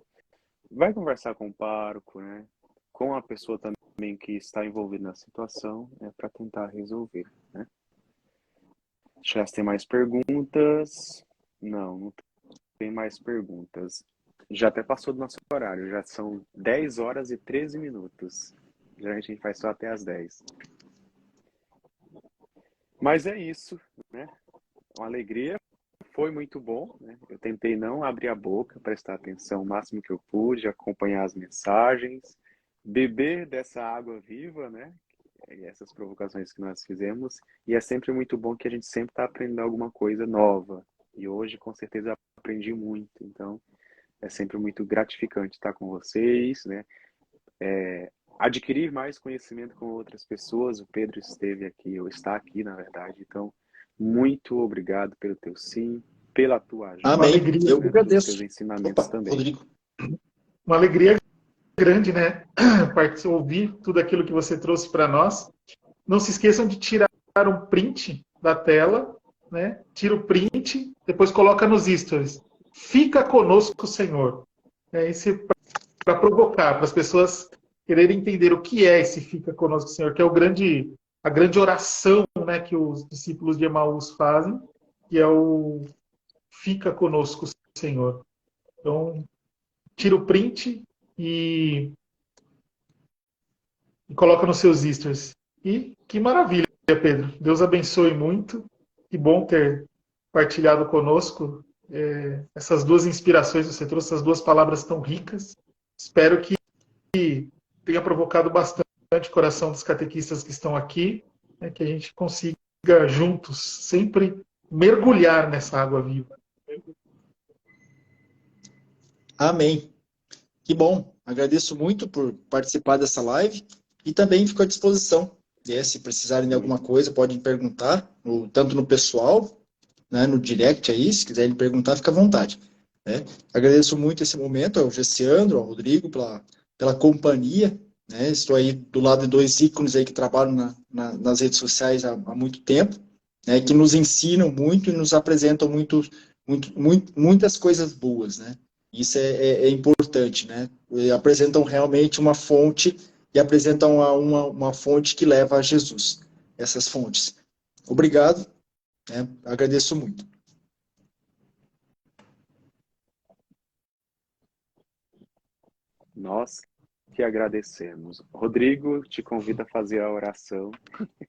vai conversar com o pároco, né? Com a pessoa também que está envolvida na situação, para tentar resolver, né? Deixa eu ver se tem mais perguntas. Não tem mais perguntas. Já até passou do nosso horário, já são 10 horas e 13 minutos. Geralmente a gente faz só até as 10. Mas é isso, né? Uma alegria. Foi muito bom, né? Eu tentei não abrir a boca, prestar atenção o máximo que eu pude, acompanhar as mensagens, beber dessa água viva, né? E essas provocações que nós fizemos. E é sempre muito bom que a gente sempre está aprendendo alguma coisa nova. E hoje, com certeza, eu aprendi muito. Então, é sempre muito gratificante estar com vocês, né? Adquirir mais conhecimento com outras pessoas. O Pedro esteve aqui, ou está aqui, na verdade. Então, muito obrigado pelo teu sim, pela tua ajuda,
Amém.
alegria,
Eu
né? Pelos teus
agradeço.
ensinamentos
Opa,
também.
Rodrigo.
uma alegria grande, né? Ouvir tudo aquilo que você trouxe para nós. Não se esqueçam de tirar um print da tela, né? Tira o print, depois coloca nos stories. Fica conosco, Senhor. É esse para provocar, para as pessoas quererem entender o que é esse fica conosco, Senhor, que é a grande oração, né, que os discípulos de Emaús fazem, que é o fica conosco, Senhor. Então, tira o print e coloca nos seus stories. E que maravilha, Pedro. Deus abençoe muito. Que bom ter partilhado conosco essas duas inspirações que você trouxe, essas duas palavras tão ricas. Espero que tenha provocado bastante de coração dos catequistas que estão aqui, né, que a gente consiga juntos sempre mergulhar nessa água viva.
Amém. Que bom. Agradeço muito por participar dessa live e também fico à disposição. Se precisarem de alguma coisa, podem perguntar, tanto no pessoal, né, no direct aí, se quiserem perguntar, fica à vontade. Né? Agradeço muito esse momento ao Gessiandro, ao Rodrigo, pela companhia. Né? Estou aí do lado de dois ícones aí que trabalham nas redes sociais há muito tempo, né? Que nos ensinam muito e nos apresentam muitas coisas boas. Né? Isso é importante. Né? E apresentam realmente uma fonte e apresentam uma fonte que leva a Jesus, essas fontes. Obrigado, né? Agradeço muito.
Nós que agradecemos. Rodrigo, te convido a fazer a oração.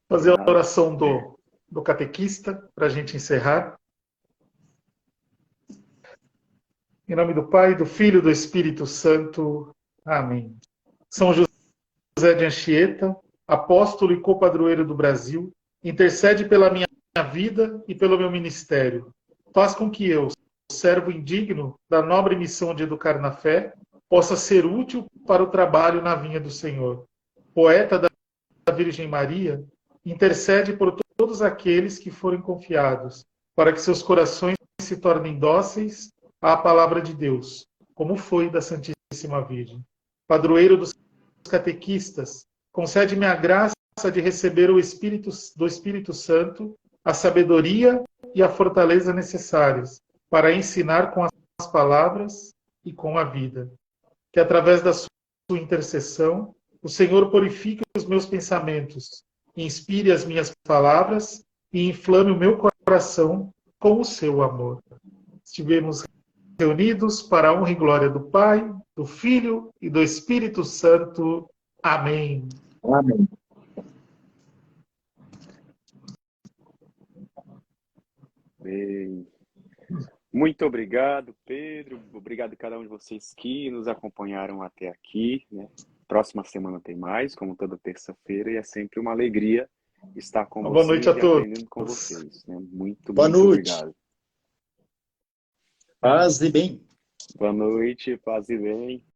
Fazer a
Final.
oração do catequista, para a gente encerrar. Em nome do Pai, do Filho e do Espírito Santo. Amém. São José de Anchieta, apóstolo e copadroeiro do Brasil, intercede pela minha vida e pelo meu ministério. Faz com que eu, servo indigno da nobre missão de educar na fé, possa ser útil para o trabalho na vinha do Senhor. Poeta da Virgem Maria, intercede por todos aqueles que forem confiados, para que seus corações se tornem dóceis à palavra de Deus, como foi da Santíssima Virgem. Padroeiro dos catequistas, concede-me a graça de receber do Espírito Santo a sabedoria e a fortaleza necessárias para ensinar com as palavras e com a vida. Que através da sua intercessão, o Senhor purifique os meus pensamentos, inspire as minhas palavras e inflame o meu coração com o seu amor. Estivemos reunidos para a honra e glória do Pai, do Filho e do Espírito Santo. Amém.
Amém.
Bem. Muito obrigado, Pedro. Obrigado a cada um de vocês que nos acompanharam até aqui. Né? Próxima semana tem mais, como toda terça-feira, e é sempre uma alegria estar com
Boa
vocês
noite a
e
todos.
aprendendo com vocês. Né? Muito
Boa noite.
obrigado.
Paz e bem.
Boa noite, paz e bem.